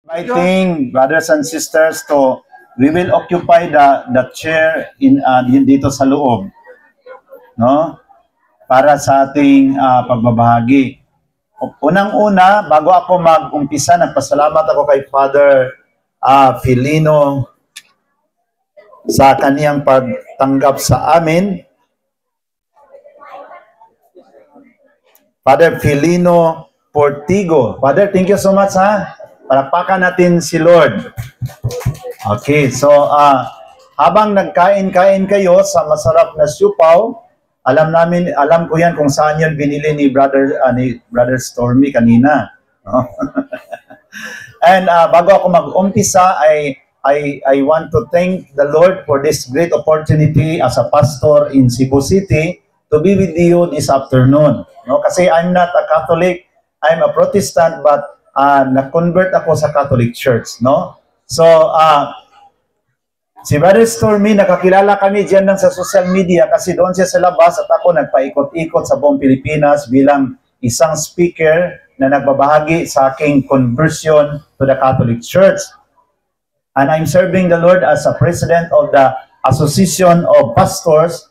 Inviting brothers and sisters to we will occupy the chair dito sa loob, no? Para sa ating pagbabahagi. Unang-una, bago ako mag-umpisa, nagpasalamat ako kay Father Filino sa kaniyang pagtanggap sa amin. Father Filino Portigo. Father, thank you so much ha. Palakpakan natin si Lord. Okay, so habang nagkain-kain kayo sa masarap na siupaw, alam ko yan kung saan yun binili ni Brother Stormy kanina. And bago ako mag-umpisa, I want to thank the Lord for this great opportunity as a pastor in Cebu City to be with you this afternoon. No, kasi I'm not a Catholic, I'm a Protestant, but na-convert ako sa Catholic Church, no? So, si Brother Stormy, nakakilala kami dyan sa social media kasi doon siya sa labas at ako nagpaikot-ikot sa buong Pilipinas bilang isang speaker na nagbabahagi sa aking conversion to the Catholic Church. And I'm serving the Lord as a president of the Association of Pastors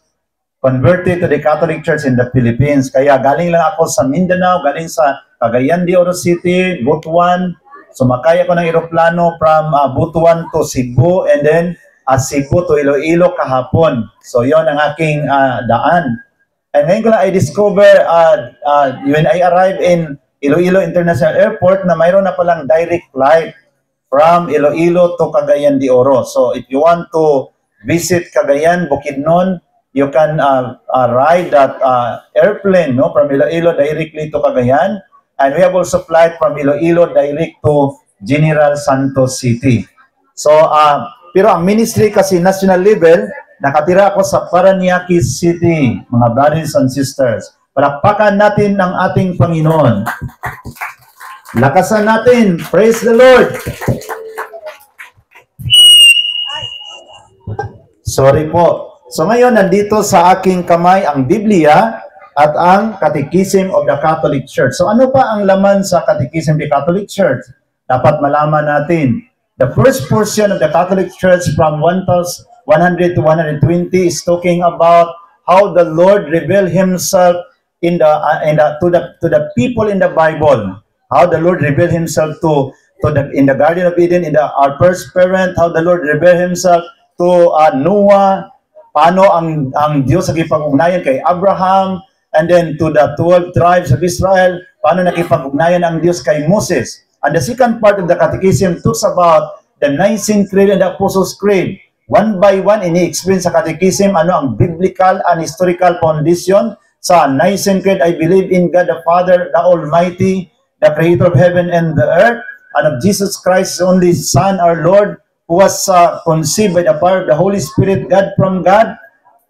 converted to the Catholic Church in the Philippines. Kaya galing lang ako sa Mindanao, galing sa Cagayan de Oro City, Butuan. Sumakay ako ng eroplano from Butuan to Cebu and then Cebu to Iloilo kahapon. So yon ang aking daan. And ngayon ko lang I discover when I arrived in Iloilo International Airport na mayroon na palang direct flight from Iloilo to Cagayan de Oro. So if you want to visit Cagayan, Bukidnon, you can ride that airplane, no, from Iloilo directly to Cagayan. And we have also flight from Iloilo direct to General Santos City. So, pero ang ministry kasi national level, nakatira ako sa Parañaque City, mga brothers and sisters. Palakpakan natin ang ating Panginoon. Lakasan natin. Praise the Lord. Sorry po. So ngayon, nandito sa aking kamay ang Biblia at ang Catechism of the Catholic Church. So ano pa ang laman sa Catechism of the Catholic Church? Dapat malaman natin. The first portion of the Catholic Church from 100 to 120 is talking about how the Lord revealed Himself to the people in the Bible. How the Lord revealed Himself in the Garden of Eden, our first parent, how the Lord revealed Himself to Noah, paano ang Diyos nakipag-ugnayan kay Abraham, and then to the 12 tribes of Israel, paano nakipag-ugnayan ang Diyos kay Moses. And the second part of the Catechism talks about the Nicene Creed and the Apostles' Creed. One by one, ini-explain sa Catechism ano ang biblical and historical foundation sa Nicene Creed. I believe in God the Father, the Almighty, the Creator of heaven and the earth, and of Jesus Christ, His only Son, our Lord, who was conceived by the power of the Holy Spirit, God from God,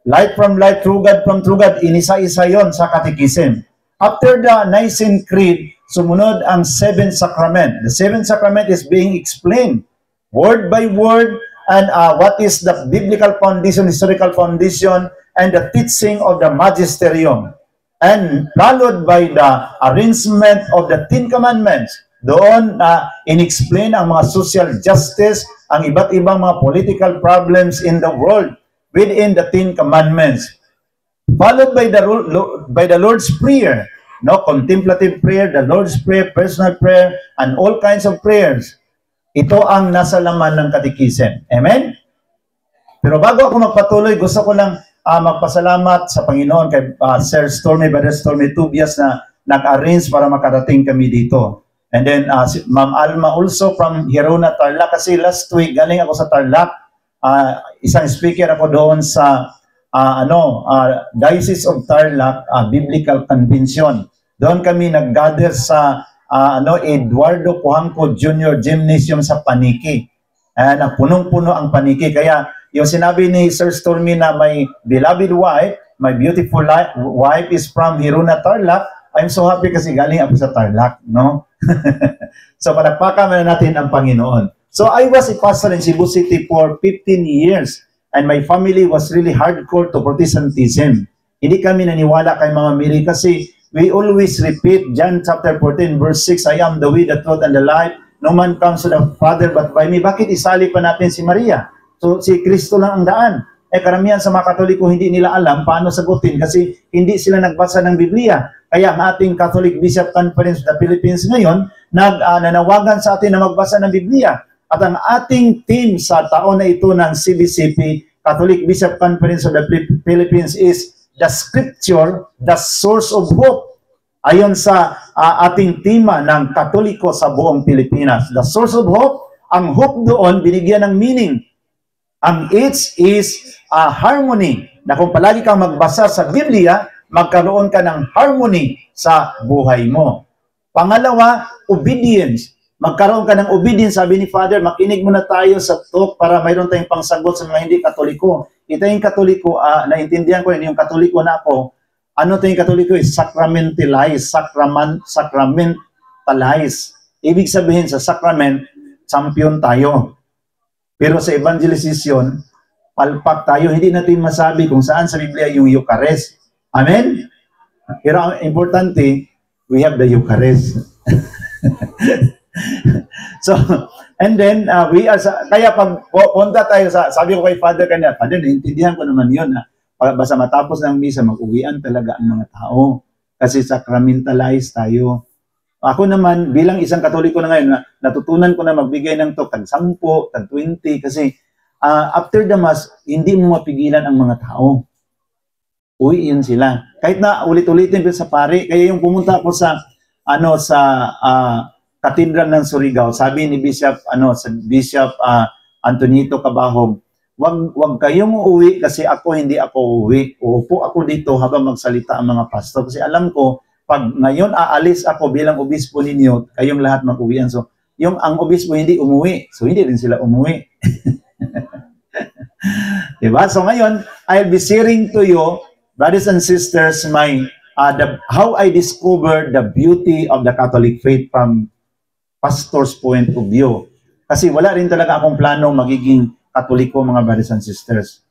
light from light, true God from true God. Inisa-isa yon sa Catechism. After the Nicene Creed, sumunod ang Seventh Sacrament. The Seventh Sacrament is being explained word by word and what is the biblical foundation, historical foundation, and the teaching of the Magisterium. And followed by the arrangement of the Ten Commandments. Doon in-explain ang mga social justice, ang iba't ibang mga political problems in the world within the Ten Commandments. Followed by the Lord's Prayer, no, contemplative prayer, the Lord's Prayer, personal prayer, and all kinds of prayers. Ito ang nasa laman ng Catechism. Amen? Pero bago ako magpatuloy, gusto ko lang magpasalamat sa Panginoon kay Sir Stormy, Brother Stormy Tubias na nag-arrange para makarating kami dito. And then si Ma'am Alma also from Hirona, Tarlac. Kasi last week, galing ako sa Tarlac. Isang speaker ako doon sa Diocese of Tarlac Biblical Convention. Doon kami nag-gather sa Eduardo Puangco Jr. Gymnasium sa Paniki. Punong-puno ang Paniki. Kaya yung sinabi ni Sir Stormy na my beloved wife, my beautiful wife is from Hirona, Tarlac. I'm so happy kasi galing ako sa Tarlac, no? So palakpakan na natin ang Panginoon. So I was a pastor in Cebu City for 15 years and my family was really hardcore to Protestantism. Hindi kami naniwala kay Mama Mary kasi we always repeat John chapter 14 verse 6, I am the way, the truth, and the life. no man comes to the Father but by me. Bakit isali pa natin si Maria? So, si Kristo lang ang daan. Karamihan sa mga Katoliko hindi nila alam paano sagutin kasi hindi sila nagbasa ng Biblia. Kaya ang ating Catholic Bishop Conference of the Philippines ngayon, nanawagan sa atin na magbasa ng Biblia. At ang ating team sa taon na ito ng CBCP, Catholic Bishop Conference of the Philippines, is the Scripture, the source of hope. Ayon sa ating tema ng Katoliko sa buong Pilipinas. The source of hope, ang hope doon binigyan ng meaning. Ang H is harmony, na kung palagi kang magbasa sa Biblia, magkaroon ka ng harmony sa buhay mo. Pangalawa, obedience. Magkaroon ka ng obedience. Sabi ni Father, makinig muna tayo sa talk para mayroon tayong pangsagot sa mga hindi Katoliko. Ito yung Katoliko, naintindihan ko yun, yung Katoliko na ako. Ano ito yung Katoliko? Sacramentalize. Sacramentalize. Ibig sabihin sa sacrament, champion tayo. Pero sa evangelization, palpak tayo. Hindi natin masabi kung saan sa Biblia yung Eucharist. Amen? Pero ang importante, we have the Eucharist. So, and then, kaya pag punta tayo sabi ko kay Father kanina, Father, naintindihan ko naman yun. Basta matapos ng misa, mag-uwian talaga ang mga tao. Kasi sacramentalize tayo. Ako naman, bilang isang Katoliko na ngayon, natutunan ko na magbigay ng tag 10, tag 20, kasi after the Mass, hindi mo mapigilan ang mga tao. Uwiin sila. Kahit na ulit-ulitin sa pare, kaya yung pumunta ako sa Katedral ng Surigao, sabi ni Bishop Antonito Cabahog, wag kayong uuwi kasi hindi ako uuwi. Uupo ako dito habang magsalita ang mga pastor kasi alam ko pag ngayon aalis ako bilang obispo ninyo, kayong lahat mag-uwian. So, ang obispo hindi umuwi. So, hindi rin sila umuwi. Diba? So, ngayon, I'll be sharing to you, brothers and sisters, how I discovered the beauty of the Catholic faith from pastor's point of view. Kasi wala rin talaga akong plano magiging Katoliko, mga brothers and sisters.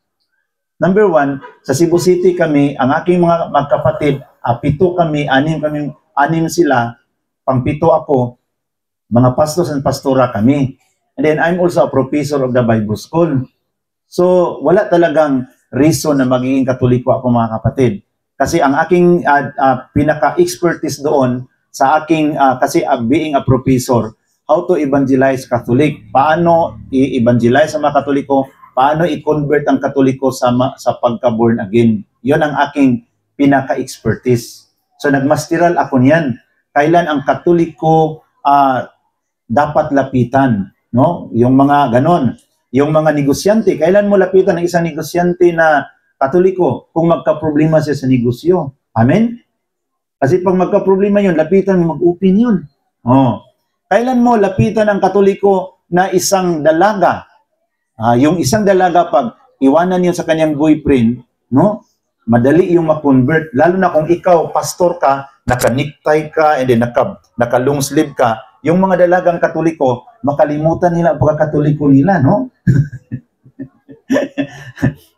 Number one, sa Cebu City kami, ang aking mga magkapatid, 7 kami, 6 sila, pang-7 ako, mga pastors and pastora kami. And then I'm also a professor of the Bible School. So, wala talagang reason na magiging Katoliko ako, mga kapatid. Kasi ang aking pinaka-expertise doon, sa aking, being a professor, how to evangelize Catholic, paano i-evangelize sa mga Katoliko, paano i-convert ang Katoliko sa pagka-born again. Yon ang aking pinaka-expertise. So nagmasteral ako niyan. Kailan ang Katoliko dapat lapitan, no? Yung mga ganon. Yung mga negosyante, kailan mo lapitan ang isang negosyante na Katoliko kung magka-problema siya sa negosyo? Amen? Kasi pag magka-problema yun, lapitan mo, mag-open yun. Kailan mo lapitan ang Katoliko na isang dalaga? Yung isang dalaga, pag iwanan niyo sa kanyang boyfriend, no? Madali yung ma-convert. Lalo na kung ikaw, pastor ka, naka-necktie ka, and then naka-long sleeve ka, yung mga dalagang Katoliko, makalimutan nila ang pagka-Katoliko nila, no?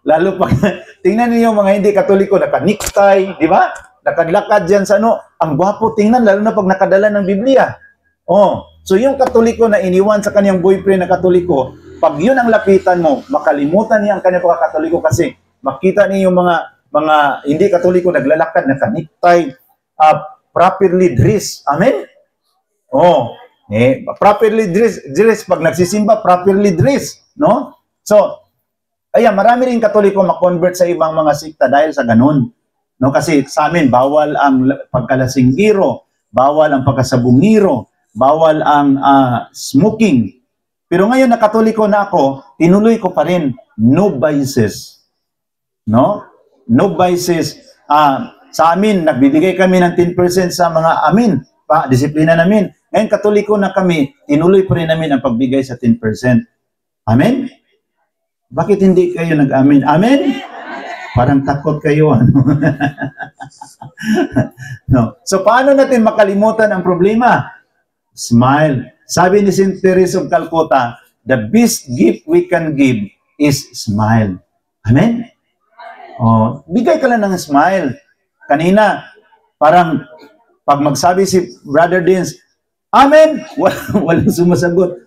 Lalo pag, tingnan niyo yung mga hindi Katoliko, naka-necktie, di ba? Nakadlakad dyan sa ang gwapo tingnan, lalo na pag nakadala ng Biblia. So yung Katoliko na iniwan sa kanyang boyfriend na Katoliko, pag yun ang lapitan mo, makalimutan niya ang kanyang pagka-Katoliko kasi makita niyo yung mga hindi Katoliko naglalakad, naka-necktie, properly dressed. Amen? Properly dressed. Pag nagsisimba, properly dressed. No? So, marami rin Katoliko makonvert sa ibang mga sikta dahil sa ganun. No? Kasi sa amin, bawal ang pagkalasinggiro, bawal ang pagkasabungiro, bawal ang smoking. Pero ngayon na Katoliko na ako, tinuloy ko pa rin, no vices. No? No vices. Sa amin, nagbibigay kami ng 10% sa mga disiplina namin. Ngayon, Katoliko na kami, tinuloy pa rin namin ang pagbigay sa 10%. Amen? Bakit hindi kayo nag-amen? Amen? Parang takot kayo, No. So, paano natin makalimutan ang problema? Smile. Sabi ni St. Teresa of Calcutta, the best gift we can give is smile. Amen? Bigay ka lang ng smile. Kanina, parang pag magsabi si Brother Dins, Amen? Walang sumasagot.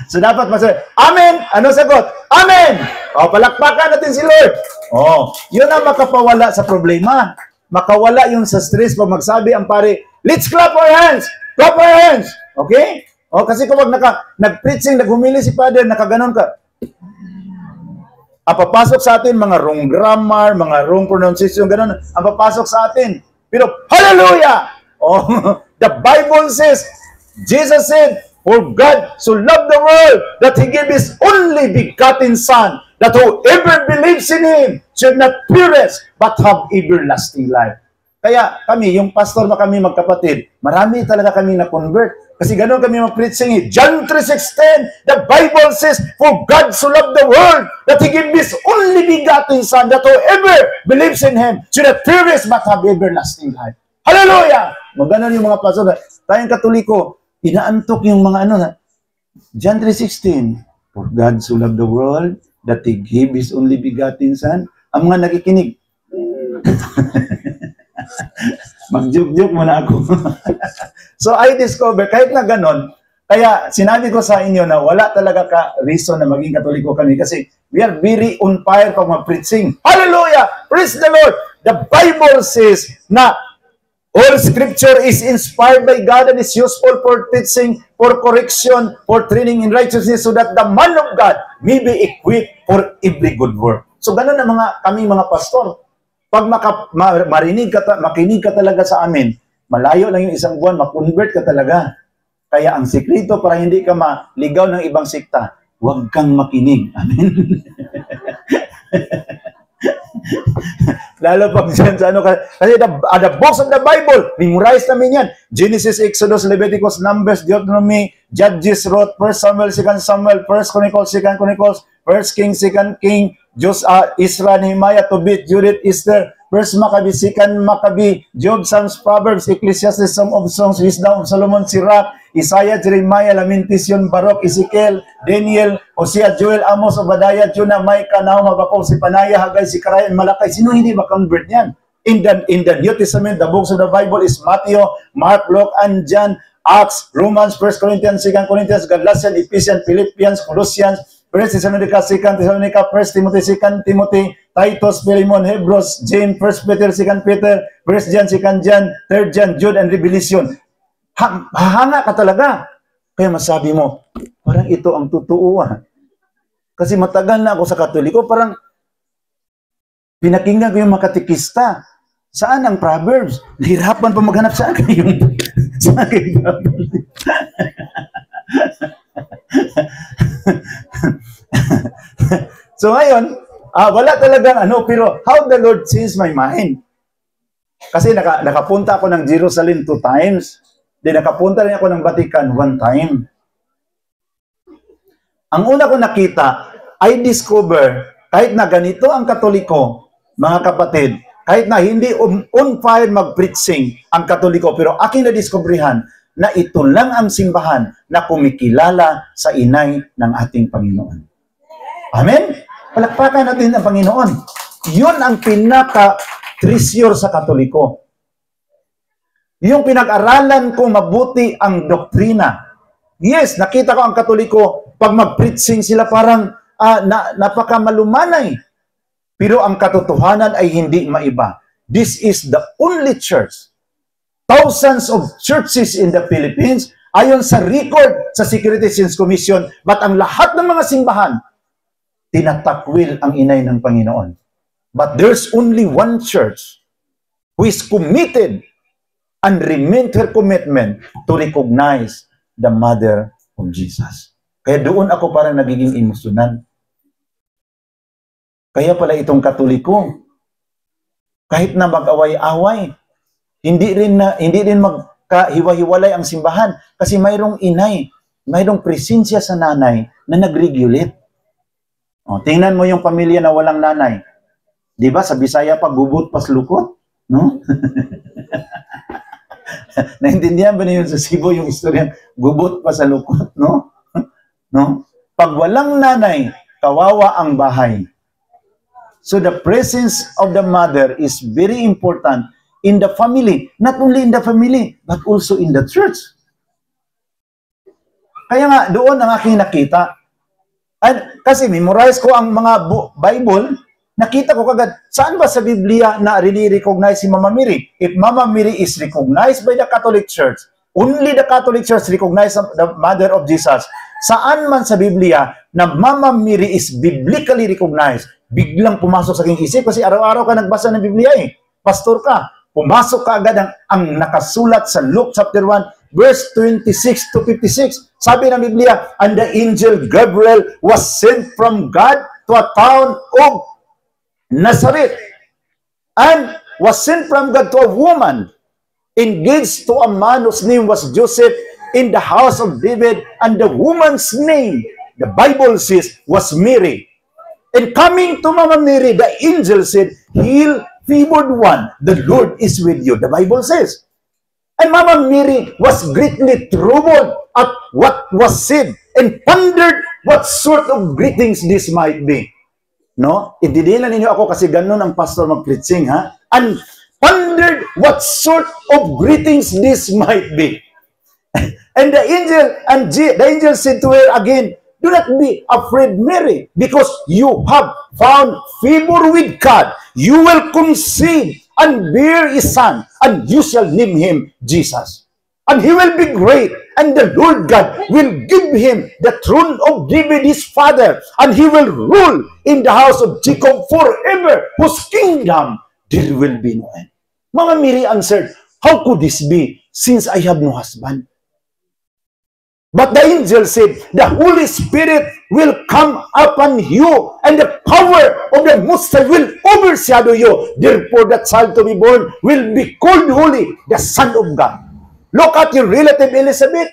So dapat masabi, Amen! Ano sagot? Amen! O, palakpakan natin si Lord. O, yun ang makapawala sa problema. Makawala yung sa stress pag magsabi ang pare, let's clap our hands! Clap our hands! Okay? O, kasi kapag nag-preaching, naghumili si Father, nakaganon ka, ang papasok sa atin, mga wrong grammar, mga wrong pronunciation, ganon, ang papasok sa atin. Pero, hallelujah! Oh, the Bible says, Jesus said, for God so loved the world that He gave His only begotten Son, that whoever believes in Him should not perish, but have everlasting life. Kaya kami, yung pastor na kami magkapatid, marami talaga kami na-convert. Kasi ganoon kami mag-preaching eh. John 3:16, the Bible says, for God so loved the world that He gave His only begotten Son, that whoever believes in Him should not perish but have everlasting life. Hallelujah! Maganon yung mga pastor. Tayong Katoliko, inaantok yung mga ano na. John 3:16, for God so loved the world that He gave His only begotten Son. Ang mga nakikinig, mag-joke-joke muna ako. So I discover, kahit na ganon, kaya sinabi ko sa inyo na wala talaga ka reason na maging Katoliko kami kasi we are very on fire pag mag-preaching. Hallelujah! Praise the Lord! The Bible says na all Scripture is inspired by God and is useful for teaching, for correction, for training in righteousness, so that the man of God may be equipped for every good work. So ganon na kami mga pastor. Pag makinig ka talaga sa amin, malayo lang yung isang buwan, makonvert ka talaga. Kaya ang sikreto para hindi ka maligaw ng ibang sekta, huwag kang makinig. Amen? Lalo pag dyan sa ano, kasi the books of the Bible, memorize namin yan. Genesis, Exodus, Leviticus, Numbers, Deuteronomy, Judges, Ruth, 1 Samuel, 2 Samuel, 1 Chronicles, 2 Chronicles, 1 King, 2 King, Israel, Nehemiah, Tobit, Judith, Esther, 1 Maccabi, 2 Maccabi, Job, Psalms, Proverbs, Ecclesiastes, Song of Songs, Wisdom of Solomon, Sirach, Isaiah, Jeremiah, Lamentation, Baruch, Ezekiel, Daniel, Hosea, Joel, Amos, Obadiah, Jonah, Micah, Nahum, Habakkuk, Zephaniah, Haggai, Zechariah, Malakay. Sino hindi ma-convert yan? In the New Testament, the books of the Bible is Matthew, Mark, Luke, and John, Acts, Romans, 1 Corinthians, 2 Corinthians, Galatians, Ephesians, Philippians, Colossians, 1 Thessalonica, 2 Thessalonica, 1 Timothy, 2 Timothy, Titus, Philemon, Hebrews, James, 1 Peter, 2 Peter, 1 John, 2 John, 3 John, Jude, and Revelation. Hahanga ka talaga. Kaya masabi mo, parang ito ang totoo ah. Kasi matagal na ako sa Katoliko, parang pinakinggan ko yung mga katikista. Saan ang Proverbs? Nahirapan pa maghanap saan yung Proverbs. So ngayon, wala talagang ano, pero how the Lord changed my mind. Kasi nakapunta ako ng Jerusalem 2 times. Then nakapunta rin ako ng Vatican 1 time. Ang una ko nakita, I discover, kahit na ganito ang Katoliko, mga kapatid, kahit na hindi on fire mag-preaching ang Katoliko, pero aking na-discoveryhan na ito lang ang simbahan na kumikilala sa inay ng ating Panginoon. Amen? Palakpakan natin ang Panginoon. Yun ang pinaka-treasure sa Katoliko. Yung pinag-aralan ko mabuti ang doktrina. Yes, nakita ko ang Katoliko, pag mag-preaching sila parang napakamalumanay. Pero ang katotohanan ay hindi maiba. This is the only church. Thousands of churches in the Philippines, ayon sa record sa Security Sins Commission, but ang lahat ng mga simbahan, tinatakwil ang inay ng Panginoon. But there's only one church who is committed and remained her commitment to recognize the Mother of Jesus. Kaya doon ako parang nagiging emosyonan. Kaya pala itong Katoliko, kahit na mag-away-away, hindi rin magkahiwa-hiwalay ang simbahan kasi mayroong inay, mayroong presensya sa nanay na nag-regulate. O, tingnan mo yung pamilya na walang nanay. Di ba? Sa Bisaya pa, gubot pas lukot. No? Naintindihan ba niyo sa Cebu yung istorya? Gubot pa sa lukot, no? No? Pag walang nanay, kawawa ang bahay. So the presence of the mother is very important in the family. Not only in the family, but also in the church. Kaya nga, doon ang aking nakita. And, kasi memorize ko ang mga Bible, nakita ko kagad, saan ba sa Biblia na really recognize si Mama Mary? If Mama Mary is recognized by the Catholic Church, only the Catholic Church recognizes the Mother of Jesus. Saan man sa Biblia na Mama Mary is biblically recognized, biglang pumasok sa aking isip kasi araw-araw ka nagbasa ng Biblia eh. Pastor ka, pumasok ka agad ang nakasulat sa Luke chapter 1, verse 26 to 56. Sabi ng Biblia, and the angel Gabriel was sent from God to a town of Nazareth, and was sent from God to a woman engaged to a man whose name was Joseph in the house of David, and the woman's name, the Bible says, was Mary. And coming to Mama Mary, the angel said, "Hail, favored one, the Lord is with you." The Bible says. And Mama Mary was greatly troubled at what was said and pondered what sort of greetings this might be. No? Intindihan ninyo ako kasi ganun ang pastor mag-preaching, ha? And pondered what sort of greetings this might be. And the angel said to her again, "Do not be afraid, Mary, because you have found favor with God. You will conceive and bear a son, and you shall name him Jesus. And he will be great, and the Lord God will give him the throne of David his father, and he will rule in the house of Jacob forever, whose kingdom there will be no end." Mama Mary answered, "How could this be, since I have no husband?" But the angel said, "The Holy Spirit will come upon you, and the power of the Most High will overshadow you. Therefore, the child to be born will be called holy, the Son of God." Look at your relative Elizabeth.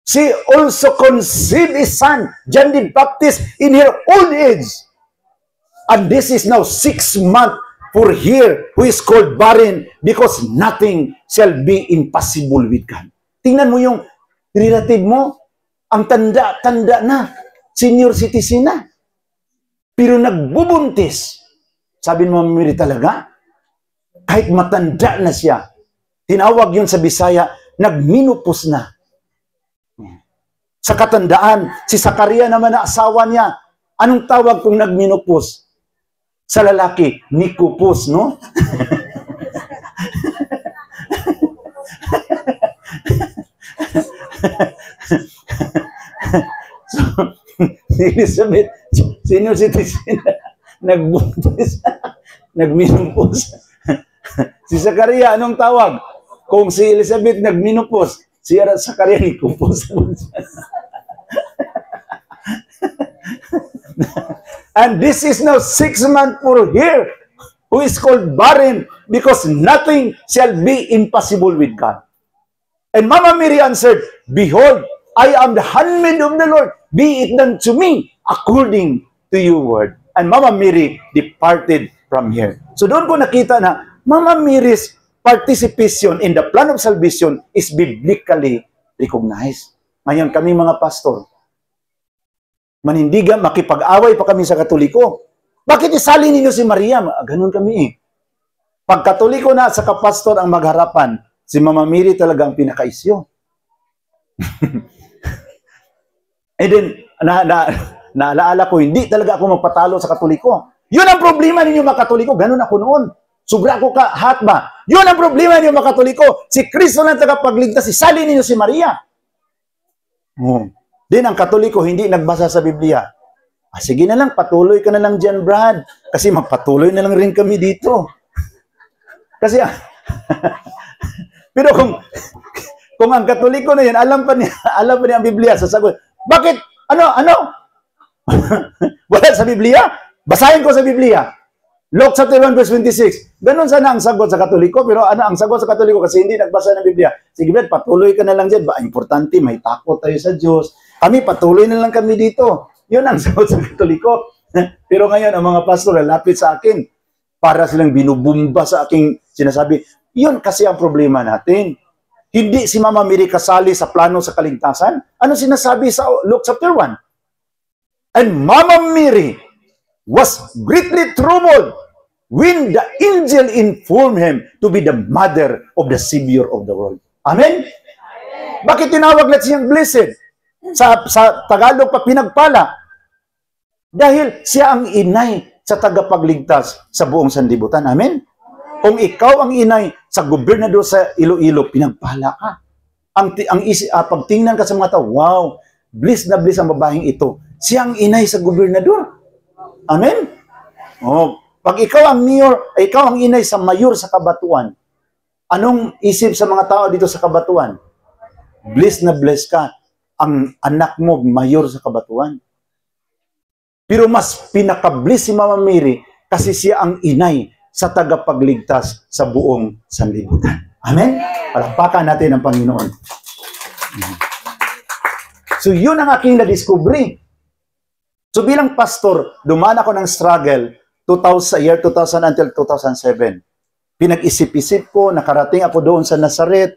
She also conceived a son, John the Baptist, in her old age. And this is now 6 months for her who is called barren, because nothing shall be impossible with God. Tingnan mo yung relative mo, ang tanda-tanda na, senior citizen na. Pero nagbubuntis. Sabi mo, Mary, talaga? Kahit matanda na siya, tinawag yun sa Bisaya, nagminupos na. Sa katandaan, si Zakaria naman na asawa niya, anong tawag kung nagminupos? Sa lalaki, nikupos, no? So, si Elizabeth, senior citizen, nagbuntis, nagminupos. Si Zakaria, anong tawag? Kung si Elizabeth nagminupos, si Zakaria nikupos. And this is now 6 months for her, who is called barren, because nothing shall be impossible with God. And Mama Mary answered, "Behold, I am the handmaid of the Lord. Be it done to me according to your word." And Mama Mary departed from here. So doon ko nakita na Mama Mary's participation in the plan of salvation is biblically recognized. Ngayon kami mga pastor, manindigan, makipag-away pa kami sa Katoliko. Bakit isali ninyo si Maria? Ganun kami eh. Pag Katoliko na sa kapastor ang magharapan, si Mama Mary talaga ang pinaka-isyo. And then, naalaala ko, hindi talaga ako magpatalo sa Katoliko. Yun ang problema ninyo mga Katoliko. Ganun ako noon. Sobra ako kahat ba? Yun ang problema ninyo mga Katoliko. Si Kristo lang tagapagligtas, isali ninyo si Maria. Din ang Katoliko, hindi nagbasa sa Biblia. Sige na lang, patuloy ka na lang dyan, Brad. Kasi magpatuloy na lang rin kami dito. Kasi, pero kung ang Katoliko na yan, alam pa niya ang Biblia, sasagot, bakit? Ano? Wala sa Biblia? Basahin ko sa Biblia. Luke chapter 1 verse 26. Ganon sana ang sagot sa Katoliko, pero ang sagot sa Katoliko kasi hindi nagbasa ng Biblia. Sige, Brad, patuloy ka na lang dyan. Importante, may takot tayo sa Diyos. Kami, patuloy na lang kami dito. Yun ang sagot sa Katoliko. Pero ngayon, ang mga pastor lapit sa akin, para silang binubumba sa aking sinasabi. Yun kasi ang problema natin. Hindi si Mama Mary kasali sa plano sa kaligtasan. Ano sinasabi sa Luke chapter 1? And Mama Mary was greatly troubled when the angel informed him to be the mother of the Savior of the world. Amen? Bakit tinawag natin siyang blessed? Sa Tagalog pa, pinagpala. Dahil siya ang inay sa tagapagligtas sa buong sanlibutan. Amen? Kung ikaw ang inay sa gobernador sa Iloilo, pinagpala ka. Pagtingnan ka sa mga tao, wow, bliss na bliss ang babaeng ito. Siya ang inay sa gobernador. Amen? Oh, pag ikaw ang mayor, ikaw ang inay sa mayor sa Kabatuan, anong isip sa mga tao dito sa Kabatuan? Bliss na bliss ka. Ang anak mo, mayor sa Kabatuan. Pero mas pinaka-bliss si Mama Mary kasi siya ang inay sa tagapagligtas sa buong sanlibutan. Amen? Palakpakan natin ang Panginoon. So, yun ang aking na-discovery. So, bilang pastor, dumaan ako ng struggle year 2000 until 2007. Pinag-isip-isip ko, nakarating ako doon sa Nazareth.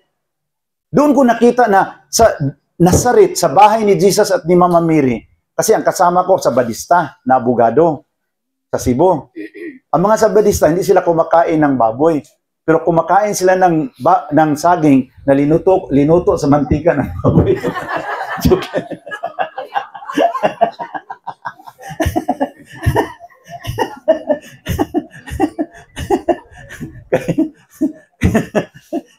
Doon ko nakita na sa Nazareth, sa bahay ni Jesus at ni Mama Mary, kasi ang kasama ko sa Badista na abogado sa Cebu. Ang mga sa Badista, hindi sila kumakain ng baboy. Pero kumakain sila ng saging na linuto sa mantika ng baboy.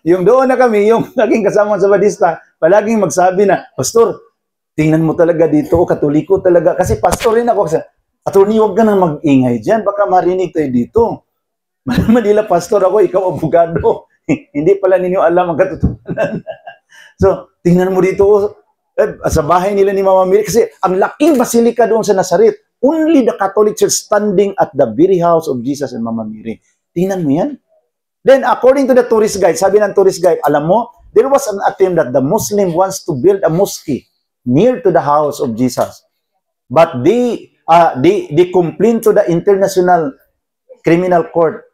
Yung doon na kami, yung naging kasama sa Badista, palaging magsabi na, Pastor, tingnan mo talaga dito, Katoliko talaga. Kasi pastor rin ako. Attorney, huwag ka nang mag-ingay dyan. Baka marinig tayo dito. Manila pastor ako, ikaw abogado. Hindi pala ninyo alam ang katotohanan. So, tingnan mo dito, sa bahay nila ni Mama Mary. Kasi ang laking basilika doon sa Nazareth. Only the Catholic Church standing at the very house of Jesus and Mama Mary. Tingnan mo yan. Then, according to the tourist guide, sabi ng tourist guide, alam mo, there was an attempt that the Muslim wants to build a mosque near to the house of Jesus. But they complained to the International Criminal Court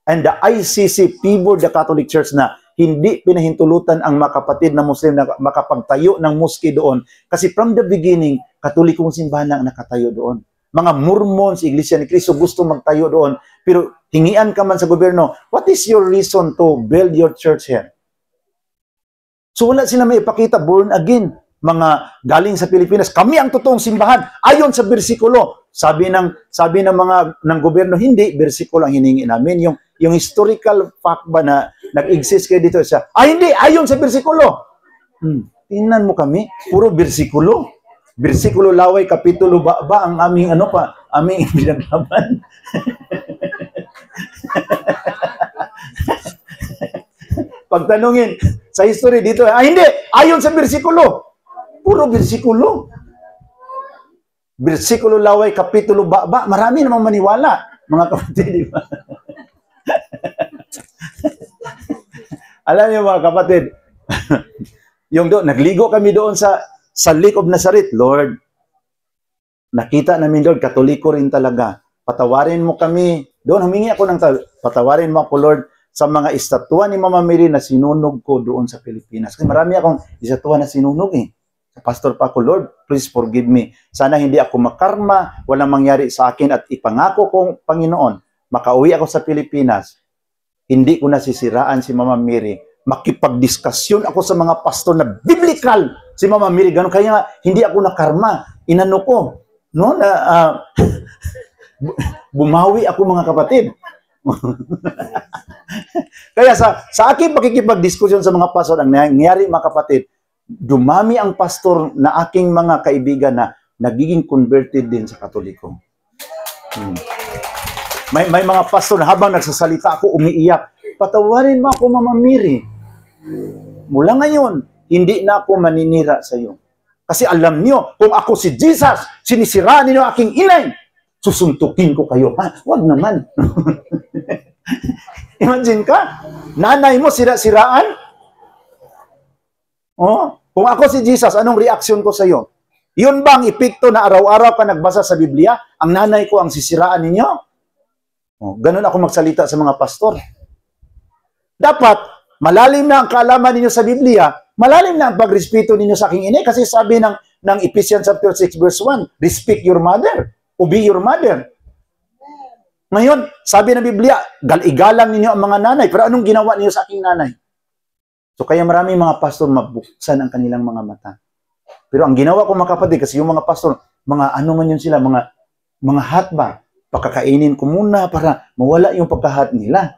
and the ICC favored the Catholic Church na hindi pinahintulutan ang mga kapatid na Muslim na makapagtayo ng mosque doon. Kasi from the beginning, Katolikong simbahan ang nakatayo doon. Mga Mormons, Iglesia ni Cristo gusto magtayo doon. Pero hingian ka man sa gobyerno, what is your reason to build your church here? So wala sila may ipakita, born again. Mga galing sa Pilipinas, kami ang totoong simbahan. Ayon sa bersikulo, sabi ng ng gobyerno, hindi bersikulo ang hiningi namin. Yung historical fact ba na nag-exist kayo dito siya? Hindi, ayon sa bersikulo. Tingnan mo kami, puro bersikulo. Bersikulo Laway, Kapitulo ba ang aming aming pinaglaban. Pagtanungin sa history dito, hindi, ayon sa bersikulo. Puro bersikulo. Bersikulo Laway, Kapitulo ba, marami namang maniwala, mga kapatid, di ba? Alam niyo mga kapatid, nagligo kami doon sa Lake of Nazareth. Lord, nakita namin doon, Katoliko rin talaga. Patawarin mo kami. Doon, humingi ako ng patawarin mo ako, Lord, sa mga estatwa ni Mama Mary na sinunog ko doon sa Pilipinas. Kasi marami akong estatwa na sinunog eh. Pastor pa ako, Lord, please forgive me. Sana hindi ako makarma, walang mangyari sa akin at ipangako kong Panginoon, makauwi ako sa Pilipinas, hindi ko nasisiraan si Mama Mary. Makipagdiskasyon ako sa mga pastor na biblical si Mama Mary. Ganun kaya hindi ako nakarma. Inano ko, no, na bumawi ako mga kapatid. Kaya sa aking pakikipagdiskusyon sa mga pastor, ang nangyari mga kapatid, dumami ang pastor na aking mga kaibigan na nagiging converted din sa Katoliko. May mga pastor na habang nagsasalita ako, umiiyak. Patawarin mo ako, Mama Mary. Mula ngayon, hindi na ako maninira sa iyo. Kasi alam niyo, kung ako si Jesus, sinisiraan niyo aking inay, susuntukin ko kayo. Wag naman. Imagine ka, nanay mo sira-siraan? Kung ako si Jesus, anong reaksyon ko sa iyo? Yun ba ang epekto na araw-araw ka nagbasa sa Biblia? Ang nanay ko ang sisiraan ninyo? Ganun ako magsalita sa mga pastor. Dapat, malalim na ang kaalaman ninyo sa Biblia, malalim na ang pagrespeto ninyo sa aking inay, kasi sabi ng Ephesians chapter 6 verse 1, respect your mother, obey your mother. Ngayon, sabi ng Biblia, igalang ninyo ang mga nanay. Pero anong ginawa niyo sa aking nanay? So kaya maraming mga pastor mabuksan ang kanilang mga mata. Pero ang ginawa ko mga kapatid, kasi yung mga pastor, mga ano man yun sila, mga hat ba? Pakakainin ko muna para mawala yung pagkahat nila.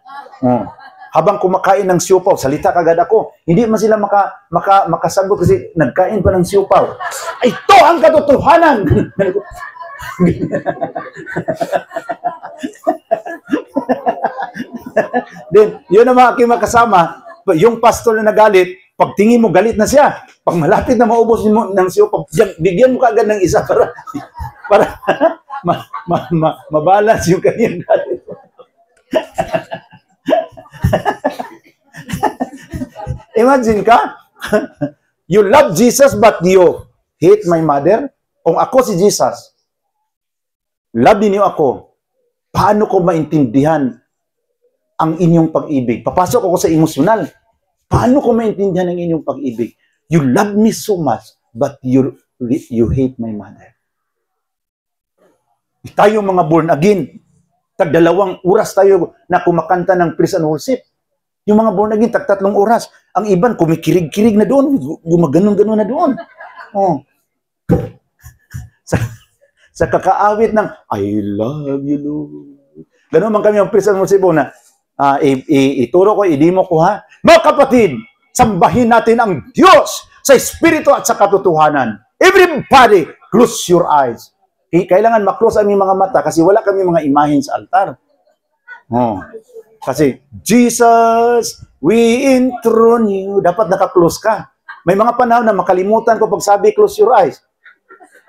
Habang kumakain ng siopaw, salita kagad ako. Hindi man sila makasagot kasi nagkain pa ng siopaw. Ito ang katotohanan! Then, yun ang mga aking makasama, yung pastor na nagalit, pagtingin mo, galit na siya. Pag malapit na maubos mo ng siopaw, bigyan mo kaagad ng isa para mabalance yung kanyang galit. Imagine ka, you love Jesus but you hate my mother. Kung ako si Jesus, love niyo ako, paano ko maintindihan ang inyong pag-ibig? Papasok ako sa emosyonal. Paano ko maintindihan ang inyong pag-ibig? You love me so much, but you hate my mother. Tayo mga born again, tag-2 oras tayo na kumakanta ng praise and worship. Yung mga born again, tag-3 oras. Ang iban, kumikirig-kirig na doon, gumaganon-ganon na doon. Sa kakaawit ng, I love you, Lord. Ganon man kami ang praise and worship na, ituro ko, idimo ko ha. Mga kapatid, sambahin natin ang Diyos sa Espiritu at sa katotohanan. Everybody, close your eyes. Kailangan maklose ang mga mata kasi wala kami mga imahen sa altar. Kasi, Jesus, we enthrone you. Dapat nakaklose ka. May mga panahon na makalimutan ko pag sabi, close your eyes.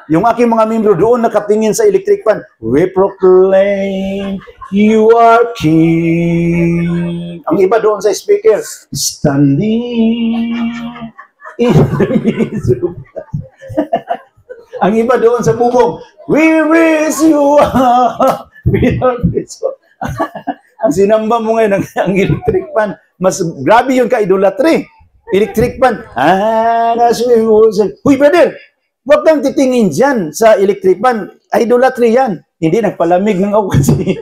Yung aking mga membro doon nakatingin sa electric fan, we proclaim you are King. Ang iba doon sa speaker, standing in the midst of ang iba doon sa bubong, we raise you up. Ang sinamba mo ngayon, ang electric fan, mas grabe yun ka-idolatry. Electric fan, huy brother, huwag kang titingin dyan sa electric fan. Idolatry yan. Hindi, nagpalamig ng ako kasi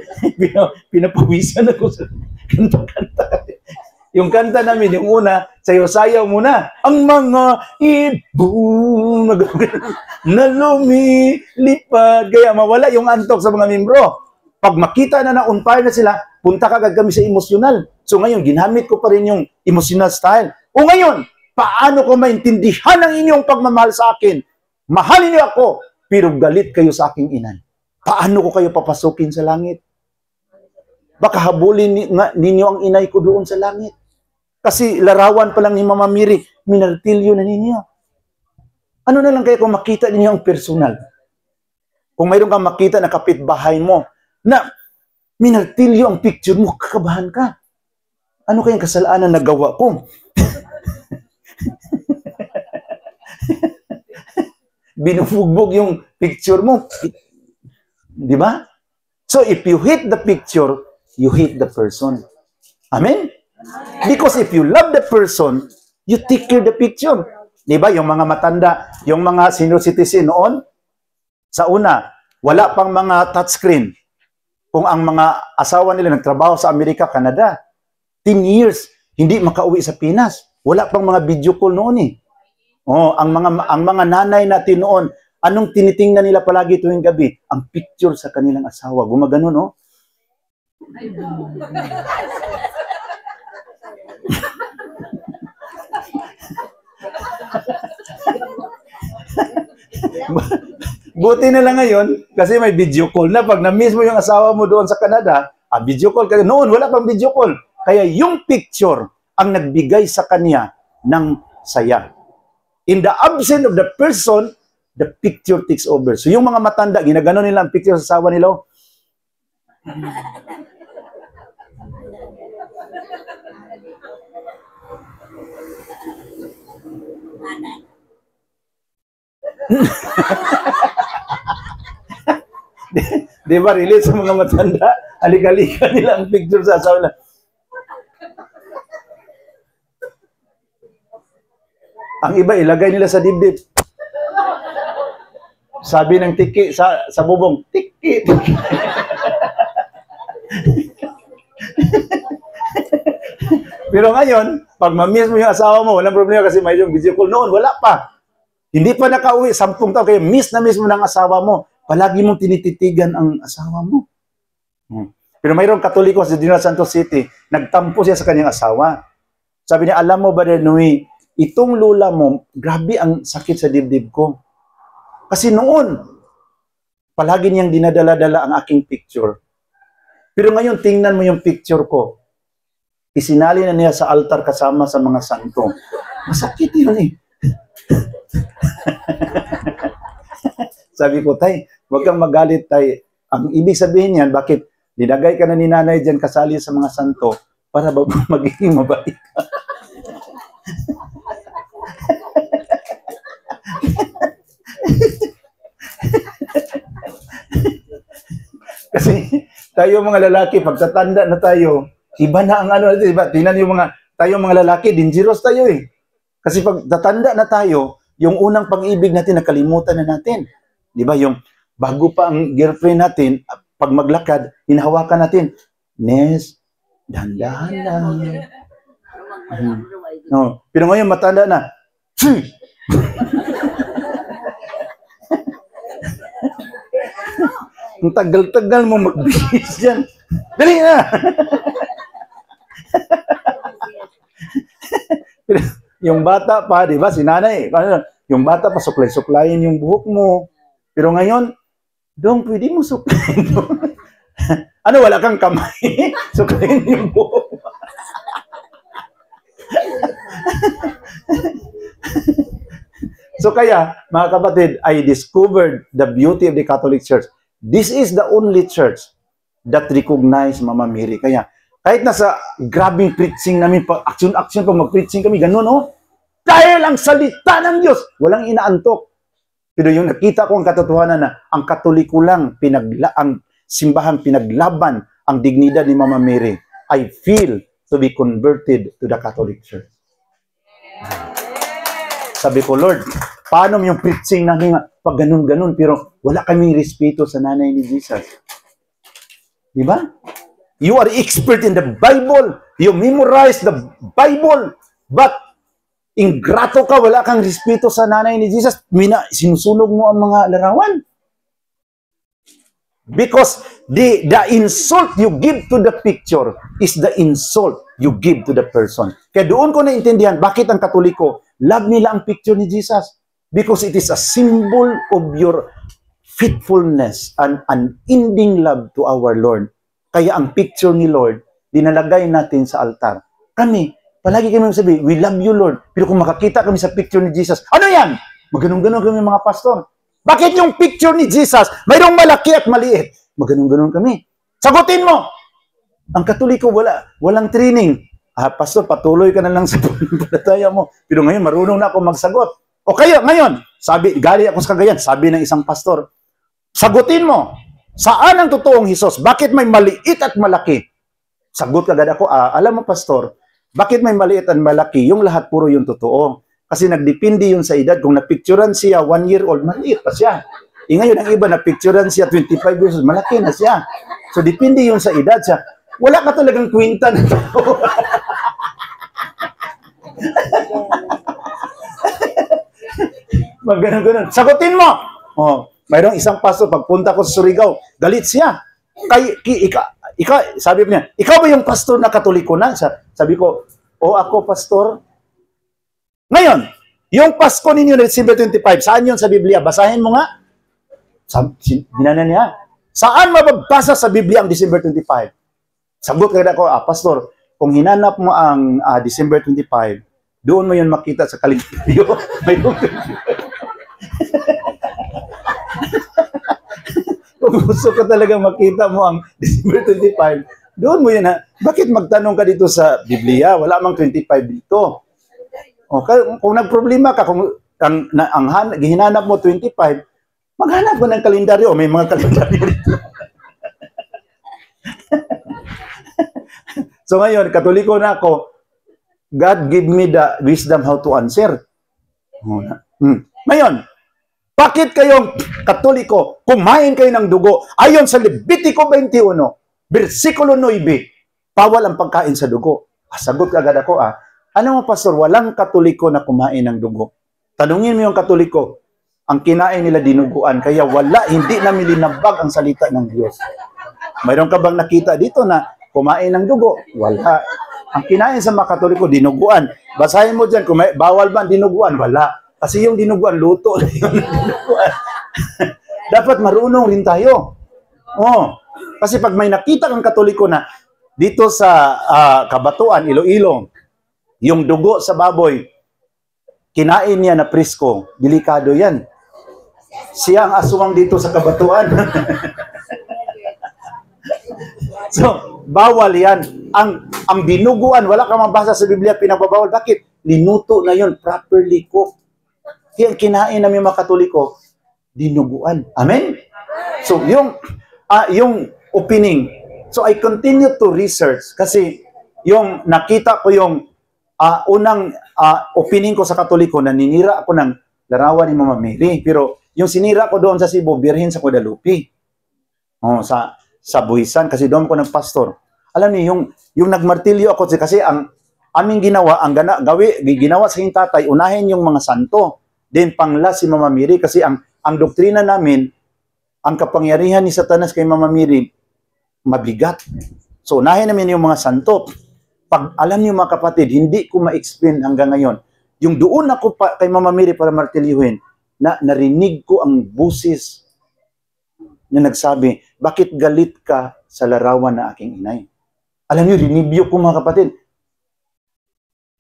pinapawisan ako sa kanta-kanta. Yung kanta namin, yung una, sayo-sayaw muna. Ang mga ibon na lumilipad. Kaya mawala yung antok sa mga membro. Pag makita na on fire na sila, punta kagad kami sa emosyonal. So ngayon, ginamit ko pa rin yung emotional style. O ngayon, paano ko maintindihan ang inyong pagmamahal sa akin? Mahalin niyo ako, pero galit kayo sa aking inay. Paano ko kayo papasukin sa langit? Baka habulin ninyo ang inay ko doon sa langit. Kasi larawan pa lang ni Mama Miri, minartilyo na ninyo. Ano na lang kayo kung makita ninyo ang personal? Kung mayroon kang makita na kapitbahay mo, na minartilyo ang picture mo, kakabahan ka. Ano kayang kasalanan na gawa ko? Binubugbog yung picture mo. Di ba? So if you hate the picture, you hate the person. Amen? Because if you love the person, you take care the picture. Di ba? Yung mga matanda, yung mga senior citizen noon, sa una, wala pang mga touchscreen. Kung ang mga asawa nila nagtrabaho sa Amerika, Canada, 10 years, hindi makauwi sa Pinas. Wala pang mga video call noon eh. Ang mga nanay natin noon, anong tinitingnan nila palagi tuwing gabi? Ang picture sa kanilang asawa. Gumagano, no? Buti na lang ngayon, kasi may video call na. Pag na-miss mo yung asawa mo doon sa Canada, video call ka. Noon, wala pang video call. Kaya yung picture ang nagbigay sa kanya ng saya. In the absence of the person, the picture takes over. So yung mga matanda, ginagano nila ang picture sa asawa nila. Di ba, relate sa mga matanda? Halik-halika nila ang picture sa asawa nila. Ang iba, ilagay nila sa dibdib. Sabi ng tiki sa bubong, tiki, tiki. Pero ngayon, pag ma-miss mo yung asawa mo, walang problema kasi may yung video call. Noon, wala pa. Hindi pa nakauwi, 10 taon, kaya miss na miss mo ng asawa mo. Palagi mong tinititigan ang asawa mo. Pero mayroong Katoliko sa General Santos City, nagtampo siya sa kanyang asawa. Sabi niya, alam mo, Brother Nui, itong lula mo, grabe ang sakit sa dibdib ko. Kasi noon, palagi niyang dinadala-dala ang aking picture. Pero ngayon, tingnan mo yung picture ko. Isinali na niya sa altar kasama sa mga santo. Masakit yun eh. Sabi ko, tay, huwag kang magalit, tay. Ang ibig sabihin niyan, bakit dinagay ka na ni nanay dyan kasali sa mga santo para magiging mabait ka? Kasi tayo mga lalaki, pag tatanda na tayo, iba na ang ano natin, diba? Tingnan yung tayo mga lalaki, dangerous tayo eh. Kasi pag tatanda na tayo, yung unang pag-ibig natin, nakalimutan na natin. Diba? Yung bago pa ang girlfriend natin, pag maglakad, hinahawakan natin, Nes, dahan-dahan lang. No. Pero ngayon, matanda na, ang tagal-tagal mo magbihis dyan. Dali na! Pero yung bata pa, di ba, si nanay, yung bata pa, suklay-suklayin yung buhok mo. Pero ngayon, Dong, pwede mo suklayin. Ano, wala kang kamay? Suklayin yung buhok mo. So kaya, mga kapatid, I discovered the beauty of the Catholic Church. This is the only church that recognize Mama Mary. Kaya, kahit nasa grabing preaching namin, action-action pag mag-preaching kami, ganun, oh. Dahil ang salita ng Diyos, walang inaantok. Pero yung nakita ko ang katotohanan na ang Katoliko lang, ang simbahan pinaglaban ang dignidad ni Mama Mary. I feel to be converted to the Catholic Church. Sabi ko, Lord, paano yung preaching namin pag ganun-ganun, pero wala kaming respeto sa nanay ni Jesus. Di ba? You are expert in the Bible. You memorize the Bible. But, ingrato ka, wala kang respeto sa nanay ni Jesus. Sinusunog mo ang mga larawan. Because the insult you give to the picture is the insult you give to the person. Kaya doon ko naintindihan bakit ang Katoliko love nila ang picture ni Jesus. Because it is a symbol of your faithfulness and unending love to our Lord. Kaya ang picture ni Lord, dinalagay natin sa altar. Kami, palagi kami sabi, we love you, Lord. Pero kung makakita kami sa picture ni Jesus, ano yan? Maganon-ganon kami mga pastor. Bakit yung picture ni Jesus, mayroong malaki at maliit? Maganon-ganon kami. Sagutin mo! Ang Katoliko, walang training. Pastor, patuloy ka na lang sa pananampalataya mo. Pero ngayon, marunong na ako magsagot. O kayo, ngayon, gali ako sa Cagayan, sabi ng isang pastor, sagutin mo, saan ang totoong Hesus? Bakit may maliit at malaki? Sagot kagad ako, alam mo pastor, bakit may maliit at malaki? Yung lahat puro yung totoo. Kasi nagdepende yun sa edad. Kung napicturan siya 1 year old, maliit pa siya. Ngayon ang iba, napicturan siya 25 years old, malaki na siya. So depende yun sa edad siya. Wala ka talagang kwenta na ito. Ganun-ganun. Sagutin mo! Oh, mayroong isang pastor, pagpunta ko sa Surigao, galit siya. Sabi niya, ikaw ba yung pastor na Katoliko na? Sabi ko, ako pastor. Ngayon, yung Pasko ninyo na December 25, saan yun sa Biblia? Basahin mo nga. Dinana niya. Saan mababasa sa Biblia ang December 25? Sagot ka ako, pastor, kung hinanap mo ang December 25, doon mo yun makita sa kalendaryo. Kung gusto ka talaga makita mo ang December 25, doon mo yun bakit magtanong ka dito sa Biblia? Wala mang 25 dito. Kung nagproblema ka, kung hinanap mo 25, maghanap mo ng kalendaryo. May mga kalendaryo dito. So ngayon, Katoliko na ako, God give me the wisdom how to answer. Ngayon, bakit kayong Katoliko, kumain kayo ng dugo? Ayon sa Levitico 21, Versikulo 9, bawal ang pagkain sa dugo. Sagot agad ako, ano mo, pastor, walang Katoliko na kumain ng dugo. Tanungin mo yung Katoliko, ang kinain nila dinuguan, kaya hindi namin linabag ang salita ng Diyos. Mayroon ka bang nakita dito na kumain ng dugo? Wala. Ang kinain sa mga Katoliko, dinuguan. Basahin mo dyan, bawal ba ang dinuguan? Wala. Kasi yung dinuguan, luto na yung dinuguan. Dapat marunong rin tayo. Kasi pag may nakita kang Katoliko na dito sa Kabatuan, Iloilo, yung dugo sa baboy, kinain niya na prisko, delikado yan. Siya ang aswang dito sa Kabatuan. So, bawal yan. Ang dinuguan, wala ka mabasa sa Biblia, pinagbabawal. Bakit? Linuto na yun, properly cooked. Kaya kinain namin mga Katoliko, dinuguan. Amen? So, yung opening. So, I continue to research kasi yung nakita ko yung unang opening ko sa Katoliko, naninira ako ng larawan ni Mama Mary. Pero yung sinira ko doon sa Cebu, Birhen sa Guadalupe. Sa Buhisan, kasi doon ko nagpastor. Alam niyo, yung nagmartilyo ako, kasi ang aming ginawa, ginawa sa aking tatay, unahin yung mga santo. Then panglas si Mama Mary, kasi ang doktrina namin, ang kapangyarihan ni Satanas kay Mama Mary, mabigat. So unahin namin yung mga santo. Pag alam niyo mga kapatid, hindi ko ma-explain hanggang ngayon. Yung doon ako kay Mama Mary para martilyuhin, narinig ko ang busis na nagsabi, bakit galit ka sa larawan na aking inay? Alam niyo, rinibyo ko mga kapatid.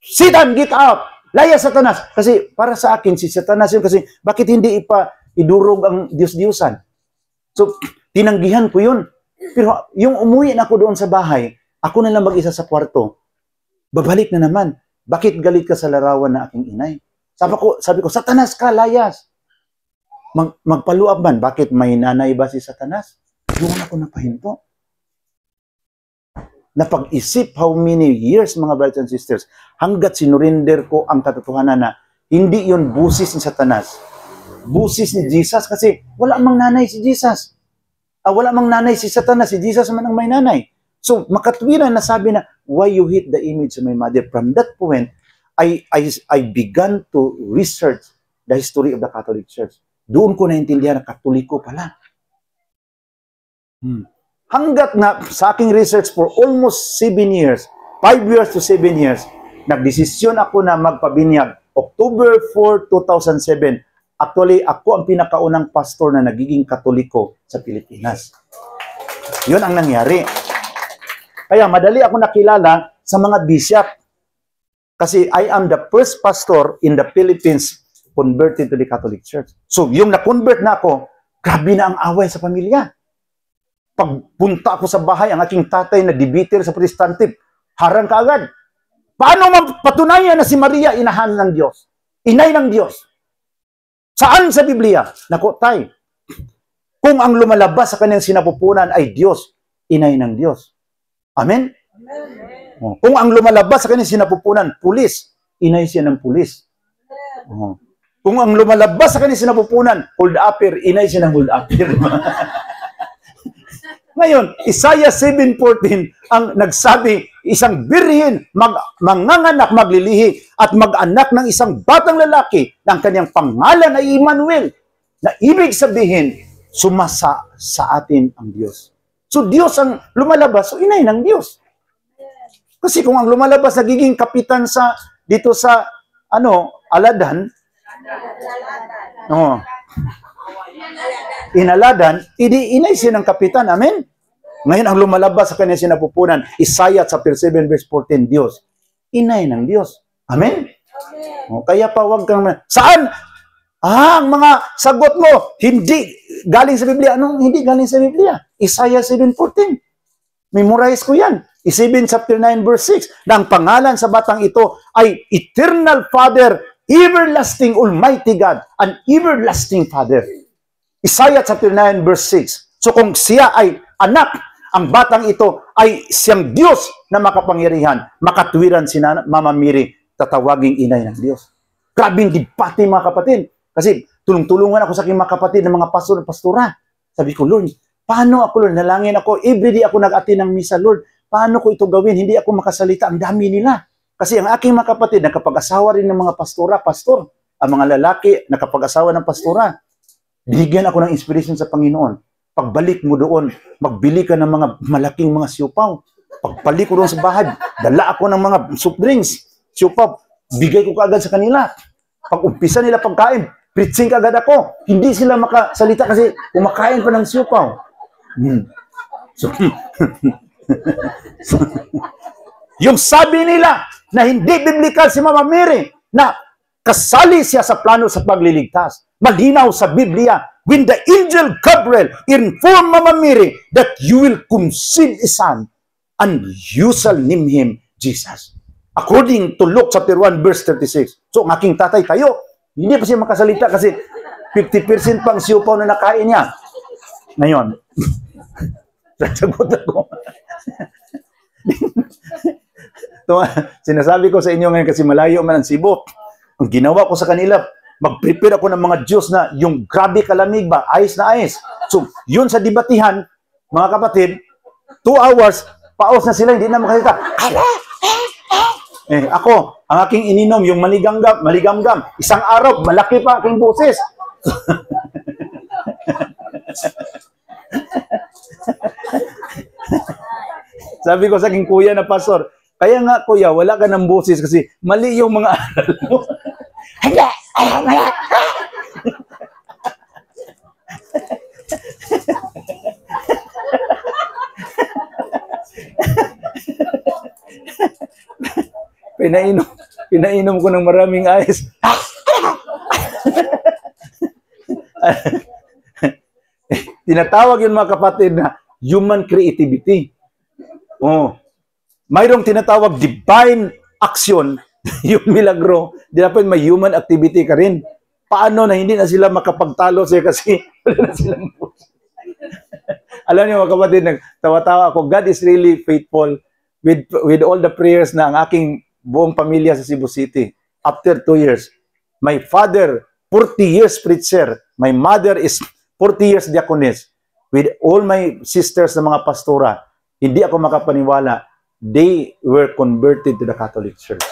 Satan, get out! Laya Satanas! Kasi para sa akin, si Satanas yun, kasi bakit hindi idurog ang Diyos-Diyosan? So, tinanggihan ko yun. Pero yung umuwi na ako doon sa bahay, ako na lang mag-isa sa kwarto, babalik na naman. Bakit galit ka sa larawan na aking inay? Sabi ko, Satanas ka, layas! Magpaluab man, bakit may nanay ba si Satanas? Doon ako napahinto. Napag-isip how many years, mga brothers and sisters, hanggat sinurinder ko ang katotohanan na hindi yun busis ni Satanas. Busis ni Jesus, kasi wala mang nanay si Jesus. Wala mang nanay si Satanas, si Jesus man ang may nanay. So, makatwiran na sabi na, why you hate the image of my mother? From that point, I began to research the history of the Catholic Church. Doon ko naintindihan na Katoliko pala. Hanggat na sa aking research for almost 7 years, 5 years to 7 years, nagdesisyon ako na magpabinyag. October 4, 2007, actually, ako ang pinakaunang pastor na nagiging Katoliko sa Pilipinas. Yun ang nangyari. Kaya madali ako nakilala sa mga bishop. Kasi I am the first pastor in the Philippines converted to the Catholic Church. So, yung na-convert na ako, grabe na ang away sa pamilya. Pagpunta ako sa bahay, ang aking tatay na dibiter sa Protestante, harang ka agad. Paano mapatunayan na si Maria inahan ng Diyos? Inay ng Diyos? Saan sa Biblia? Naku, tay, kung ang lumalabas sa kanyang sinapupunan ay Diyos, inay ng Diyos. Amen? Amen. Kung ang lumalabas sa kanyang sinapupunan, pulis, inay siya ng pulis. Kung ang lumalabas sa kanyang sinapupunan, hold-upper, inay siya ng hold-upper. Ngayon, Isaiah 7:14 ang nagsabi, isang birhen manganganak, maglilihi, at mag-anak ng isang batang lalaki ng kanyang pangalan ay Emmanuel, na ibig sabihin, sumasa sa atin ang Diyos. So, Diyos ang lumalabas, so inay ng Diyos. Kasi kung ang lumalabas, nagiging kapitan dito sa, Aladan, Inaladan, inay siya ng kapitan. Amen? Ngayon, ang lumalabas sa kanya sinapupunan, Isaiah chapter 7 verse 14, Diyos. Inay ng Diyos. Amen? Kaya pa wag kang... Saan? Ang mga sagot mo, hindi galing sa Biblia. Anong hindi galing sa Biblia? Isaiah 7:14. Memorize ko yan. 7 chapter 9 verse 6. Na ang pangalan sa batang ito ay Eternal Father, Everlasting Almighty God, an Everlasting Father. Isaiah chapter 9 verse 6. So kung siya ay anak, ang batang ito ay siyang Diyos na makapangyarihan, makatwiran si Mama Mary, tatawaging inay ng Diyos. Grabing debate mga kapatid. Kasi tulong-tulungan ako sa aking mga kapatid ng mga pastor at pastora. Sabi ko, Lord, Paano ako, Lord? Nalangin ako. Everyday ako nag-attend ng misa, Lord. Paano ko ito gawin? Hindi ako makasalita. Ang dami nila. Kasi ang aking mga kapatid, nakapag-asawa rin ng mga pastor. Ang mga lalaki, nakapag-asawa ng pastora. Binigyan ako ng inspiration sa Panginoon. Pagbalik mo doon, magbili ka ng mga malaking mga siupaw. Pagbalik ko doon sa bahay, dala ako ng mga soft drinks, siupaw. Bigay ko kaagad sa kanila. Pag umpisa nila pagkain, preaching kaagad ako. Hindi sila makasalita kasi kumakain pa ng siupaw. Yung sabi nila na hindi biblikal si Mama Mary, na kasali siya sa plano sa pagliligtas. Malinaw sa Biblia, when the angel Gabriel informed Mama Mary that you will conceive a son and you shall name him Jesus. According to Luke chapter 1 verse 36. So, ang aking tatay tayo, hindi pa siya makasalita kasi 50% pang siupaw na nakain niya. Ngayon, sasagot ako. Sinasabi ko sa inyo ngayon kasi malayo man ang Cebu. Ang ginawa ko sa kanila, mag-prepare ako ng mga juice na yung grabe kalamig ba, ice na ice. So, yun sa debatihan, mga kapatid, 2 hours, paos na sila, hindi na makasalita. Ako, ang aking ininom, yung maligamgam, isang araw, malaki pa aking boses. Sabi ko sa aking kuya na pastor, kaya nga kuya, wala ka ng boses kasi mali yung mga aral mo. Pinainom ko ng maraming ice. Tinatawag yun mga kapatid na human creativity. Oh. Mayroong tinatawag divine action, yung milagro, dapat may human activity ka rin. Paano na hindi na sila makapagtalo siya kasi wala na silang Alam niyo mga kapatid, nagtawa-tawa ako, God is really faithful with all the prayers na ang aking buong pamilya sa Cebu City. After 2 years, my father, 40 years preacher, my mother is 40 years diaconess, with all my sisters na mga pastora, hindi ako makapaniwala, they were converted to the Catholic Church.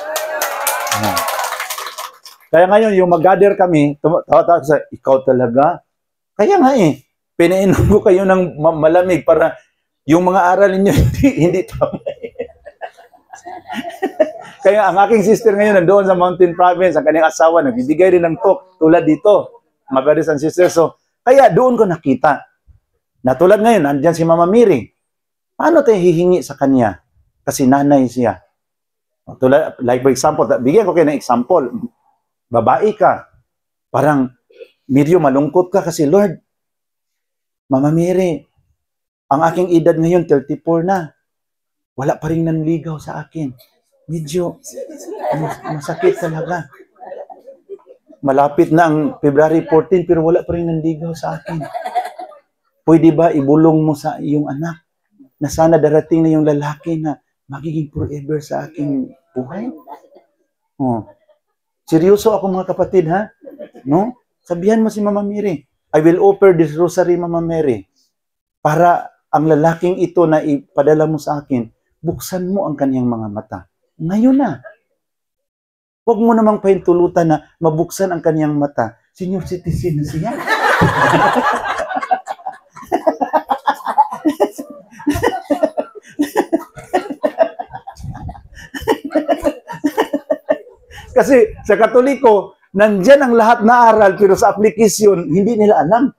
Kaya ngayon, yung mag-gather kami, tawa-tawa sa, ikaw talaga? Kaya nga pinainom ko kayo ng malamig para yung mga aral niyo hindi tama. Kaya ang aking sister ngayon nandoon sa Mountain Province, ang kanyang asawa, nagbibigay rin ng talk tulad dito, mga brothers and sisters. So, kaya doon ko nakita, na tulad ngayon, nandiyan si Mama Mary. Paano tayo hihingi sa kanya? Kasi nanay siya. Tulad, like for example, bigyan ko kayo ng example. Babae ka. Parang medyo malungkot ka kasi, Lord, Mama Mary, ang aking edad ngayon, 34 na. Wala pa rin nanligaw sa akin. Medyo masakit talaga. Malapit na ang February 14 pero wala pa rin nanligaw sa akin. Pwede ba ibulong mo sa iyong anak na sana darating na yung lalaki na magiging forever sa aking buhay? Oh. Seryoso ako mga kapatid, ha? No? Sabihan mo si Mama Mary, I will offer this rosary, Mama Mary, para ang lalaking ito na ipadala mo sa akin, buksan mo ang kanyang mga mata. Ngayon na. Huwag mo namang pahintulutan na mabuksan ang kanyang mata. Senior citizen na siya. Kasi sa Katoliko, nandyan ang lahat na aral, pero sa application, hindi nila alam.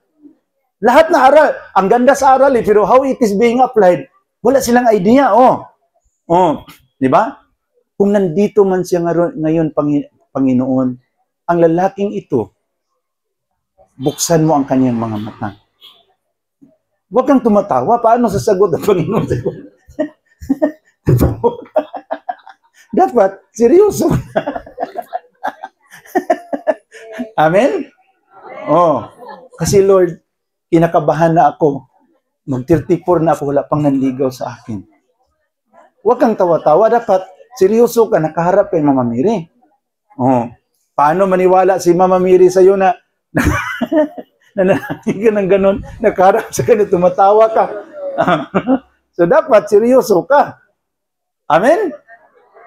Lahat na aral. Ang ganda sa aral, pero how it is being applied, wala silang idea. Di ba? Kung nandito man siya ngayon, Panginoon, ang lalaking ito, buksan mo ang kanyang mga mata. Huwag kang tumatawa. Paano sasagot ang Panginoon? Dapat, seryoso. Amen? Kasi Lord, kinakabahan na ako. Mag-34 na ako, wala pang nanligaw sa akin. Huwag kang tawa-tawa. Dapat, seryoso ka, nakaharap kay Mama Mary. Paano maniwala si Mama Mary sa'yo na nananangin ka ng ganun, nakaharap sa kanya, tumatawa ka. So dapat seryoso ka. Amen?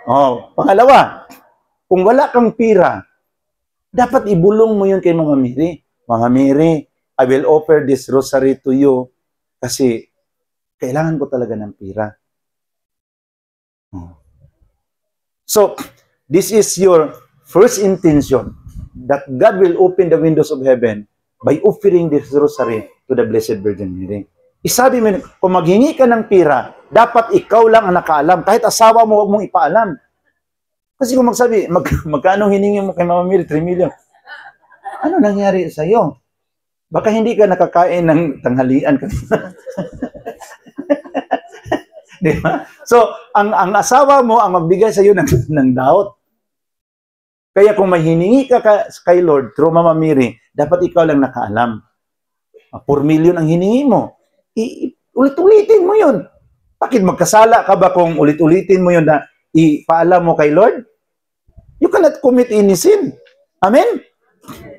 Oh, pangalawa, kung wala kang pira, dapat ibulong mo yun kay Mama Mary. Mama Mary, I will offer this rosary to you kasi kailangan ko talaga ng pira. So, this is your first intention that God will open the windows of heaven by offering this rosary to the Blessed Virgin Mary. Isabi mo, kung maghingi ka ng pira, dapat ikaw lang ang nakaalam. Kahit asawa mo, huwag mong ipaalam. Kasi kung magsabi, magkano hiningi mo kay Mama Mary? 3 million. Ano nangyari sa'yo? Baka hindi ka nakakain ng tanghalian kanina. Diba? So, ang asawa mo ang magbigay sa iyo ng doubt. Kaya kung may hiningi ka kay Lord through Mama Mary, dapat ikaw lang nakaalam. 4 million ang hiningi mo. Ulit-ulitin mo yun. Bakit magkasala ka ba kung ulit-ulitin mo yun na ipaalam mo kay Lord? You cannot commit any sin. Amen?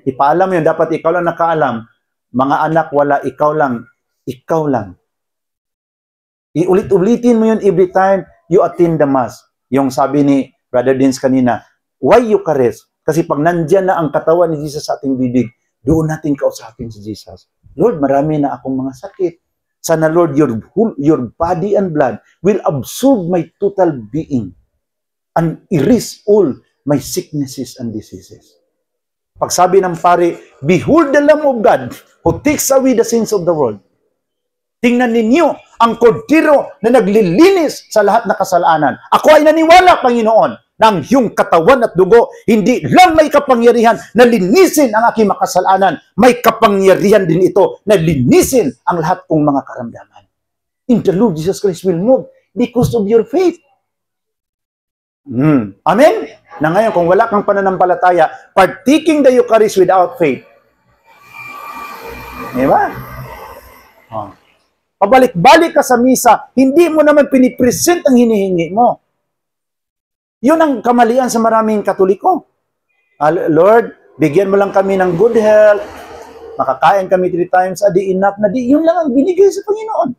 Ipaalam mo yun. Dapat ikaw lang nakaalam. Mga anak, wala, ikaw lang. Ikaw lang. Iulit-ulitin mo yun every time you attend the Mass. Yung sabi ni Brother Dins kanina, why Eucharist? Kasi pag nandyan na ang katawan ni Jesus sa ating bibig, doon natin kausapin si Jesus. Lord, marami na akong mga sakit. Sana Lord, your body and blood will absorb my total being and erase all my sicknesses and diseases. Pag sabi ng pare, behold the Lamb of God who takes away the sins of the world. Tingnan ninyo ang kordero na naglilinis sa lahat na kasalanan. Ako ay naniwala, Panginoon, na ang iyong katawan at dugo, hindi lang may kapangyarihan na linisin ang aking makasalanan, may kapangyarihan din ito na linisin ang lahat kong mga karamdaman. In the Lord Jesus Christ will move because of your faith. Amen? Na ngayon, kung wala kang pananampalataya, partaking the Eucharist without faith. Diba? Pabalik-balik ka sa misa, hindi mo naman pinipresent ang hinihingi mo. Yun ang kamalian sa maraming Katoliko. Lord, bigyan mo lang kami ng good health, makakain kami 3 times a day, enough na di. Yun lang ang binigay sa Panginoon.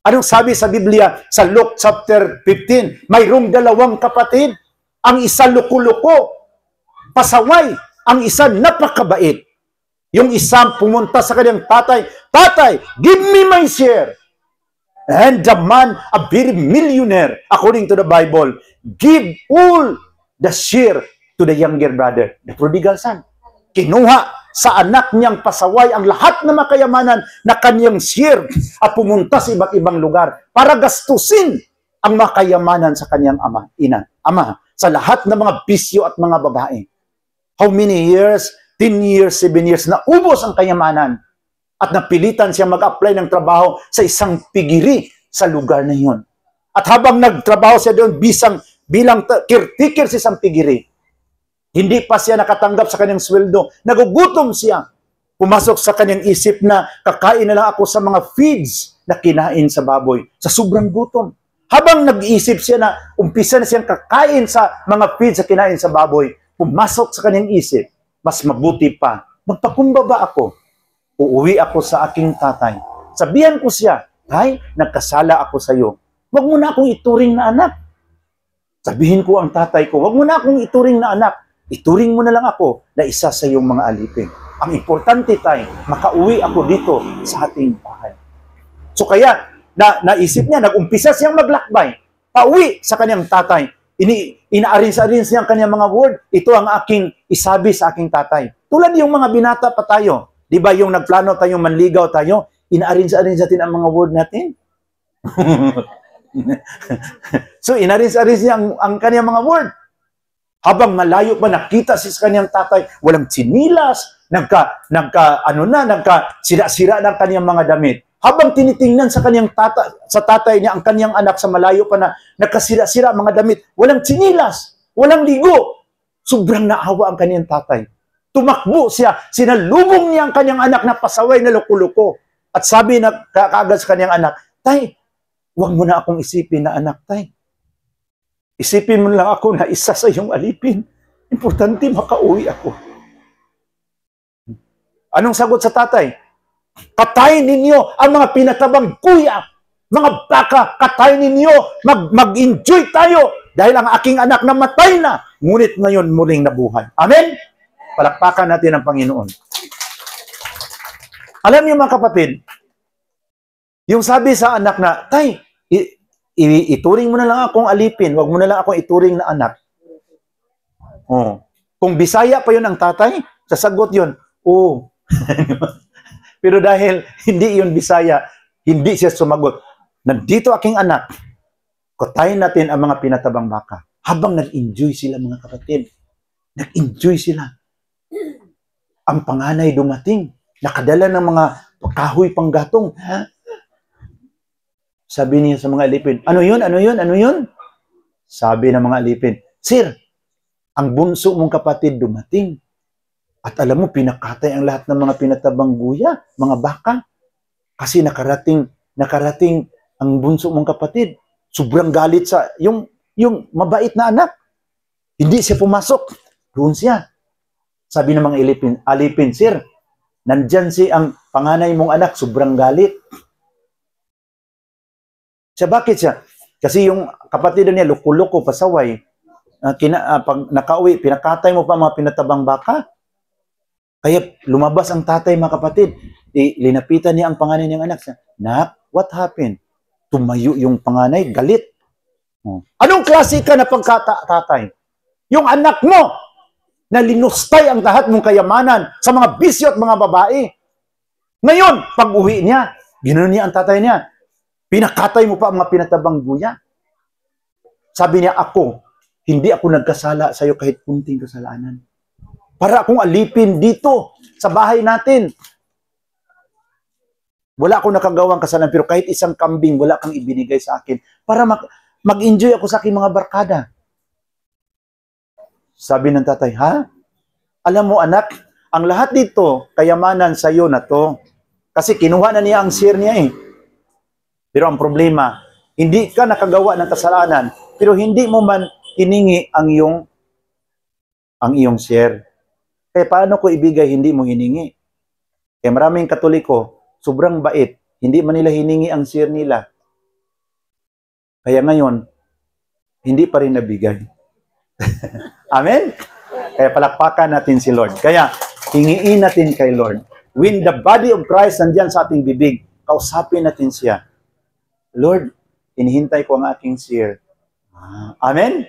Anong sabi sa Biblia? Sa Luke chapter 15, mayroong 2 kapatid, ang isa luko-luko, pasaway, ang isa napakabait. Yung isa pumunta sa kanyang tatay, Tatay, give me my share. And the man, a very millionaire, according to the Bible, give all the share to the younger brother, the prodigal son. Kinuha sa anak niyang pasaway ang lahat ng makayamanan na kanyang share at pumunta sa iba't ibang lugar para gastusin ang makayamanan sa kanyang ama, sa lahat ng mga bisyo at mga babae. How many years? 10 years, 7 years, na ubos ang kayamanan at napilitan siya mag-apply ng trabaho sa isang pigiri sa lugar na yun. At habang nagtrabaho siya doon bilang caretaker sa isang pigiri, hindi pa siya nakatanggap sa kanyang sweldo, nagugutom siya. Pumasok sa kanyang isip na kakain na lang ako sa mga feeds na kinain sa baboy, sa sobrang gutom. Habang nag-iisip siya na umpisa na siyang kakain sa mga feeds na kinain sa baboy, pumasok sa kanyang isip, mas mabuti pa, magpakumbaba ako. Uuwi ako sa aking tatay. Sabihan ko siya, Tay, nagkasala ako sa iyo. Huwag mo na akong ituring na anak. Sabihin ko ang tatay ko, huwag mo na akong ituring na anak. Ituring mo na lang ako na isa sa iyong mga alipin. Ang importante, Tay, makauwi ako dito sa ating bahay. So kaya, naisip niya, nag-umpisa siyang maglakbay. Pauwi sa kanyang tatay. Ina-arrange niya ang kanyang mga word. Ito ang aking isabi sa aking tatay. Tulad yung mga binata pa tayo. Di ba yung nagplano tayong manligaw tayo, ina-arrange natin ang mga word natin? So, ina-arrange niya ang kanyang mga word. Habang malayo pa, nakita si kanyang tatay, walang sinilas, nagka-sira-sira ng kanyang mga damit. Habang tinitingnan sa kanyang tatay niya, ang kanyang anak sa malayo pa na nagkasira-sira mga damit, walang sinilas, walang ligo. Sobrang naawa ang kanyang tatay. Tumakbo siya, sinalubong niya ang kanyang anak na pasaway na luko-luko. At sabi na kaagad sa kanyang anak, Tay, huwag mo na akong isipin na anak, Tay. Isipin mo lang ako na isa sa iyong alipin. Importante makauwi ako. Anong sagot sa tatay? Katayin ninyo ang mga pinatabang kuya. Mga baka, katayin ninyo. Mag-enjoy tayo. Dahil ang aking anak namatay na. Ngunit ngayon muling nabuhay. Amen? Palakpakan natin ang Panginoon. Alam niyo mga kapatid, yung sabi sa anak na, tay, ituring mo na lang akong alipin. Huwag mo na lang akong ituring na anak. Oh. Kung Bisaya pa yun ang tatay, sasagot yun, oo. Pero dahil hindi yun Bisaya, hindi siya sumagot. Nandito aking anak, katayin natin ang mga pinatabang baka. Habang nag-enjoy sila mga kapatid. Nag-enjoy sila. Ang panganay dumating. Nakadala ng mga kahoy panggatong. Ha? Sabi niya sa mga alipin, ano yun? Ano yun? Ano yun? Sabi ng mga alipin, Sir, ang bunso mong kapatid dumating. At alam mo, pinakatay ang lahat ng mga pinatabang guya, mga baka. Kasi nakarating ang bunso mong kapatid. Sobrang galit sa, yung mabait na anak. Hindi siya pumasok. Doon siya. Sabi ng mga alipin, Sir, nandyan ang panganay mong anak, sobrang galit. Siya, bakit siya? Kasi yung kapatid niya, luko-luko, pasaway. Pag nakauwi, pinakatay mo pa mga pinatabang baka. Kaya lumabas ang tatay, mga kapatid. Linapitan niya ang panganay niyang anak. Nak, what happened? Tumayo yung panganay, galit. Anong klase ka na pagkatatay? Yung anak mo, na linustay ang lahat mong kayamanan sa mga bisyo at mga babae. Ngayon, pag uwi niya, ginanon niya ang tatay niya. Pinakatay mo pa ang mga pinatabang guya. Sabi niya, hindi ako nagkasala sa iyo kahit kunting kasalanan. Para akong alipin dito sa bahay natin. Wala akong nakagawang kasalanan, pero kahit isang kambing, wala kang ibinigay sa akin para mag-enjoy ako sa aking mga barkada. Sabi ng tatay, ha? Alam mo anak, ang lahat dito, kayamanan sa iyo na to. Kasi kinuha na niya ang share niya eh. Pero ang problema, hindi ka nakagawa ng kasalanan, pero hindi mo man hiningi ang iyong share. Kaya paano ko ibigay, hindi mo hiningi? Kaya maraming Katoliko, sobrang bait, hindi man nila hiningi ang share nila. Kaya ngayon, hindi pa rin nabigay. Amen? Kaya palakpakan natin si Lord. Kaya, hingiin natin kay Lord. When the body of Christ nandiyan sa ating bibig, kausapin natin siya. Lord, inihintay ko ang aking share. Amen?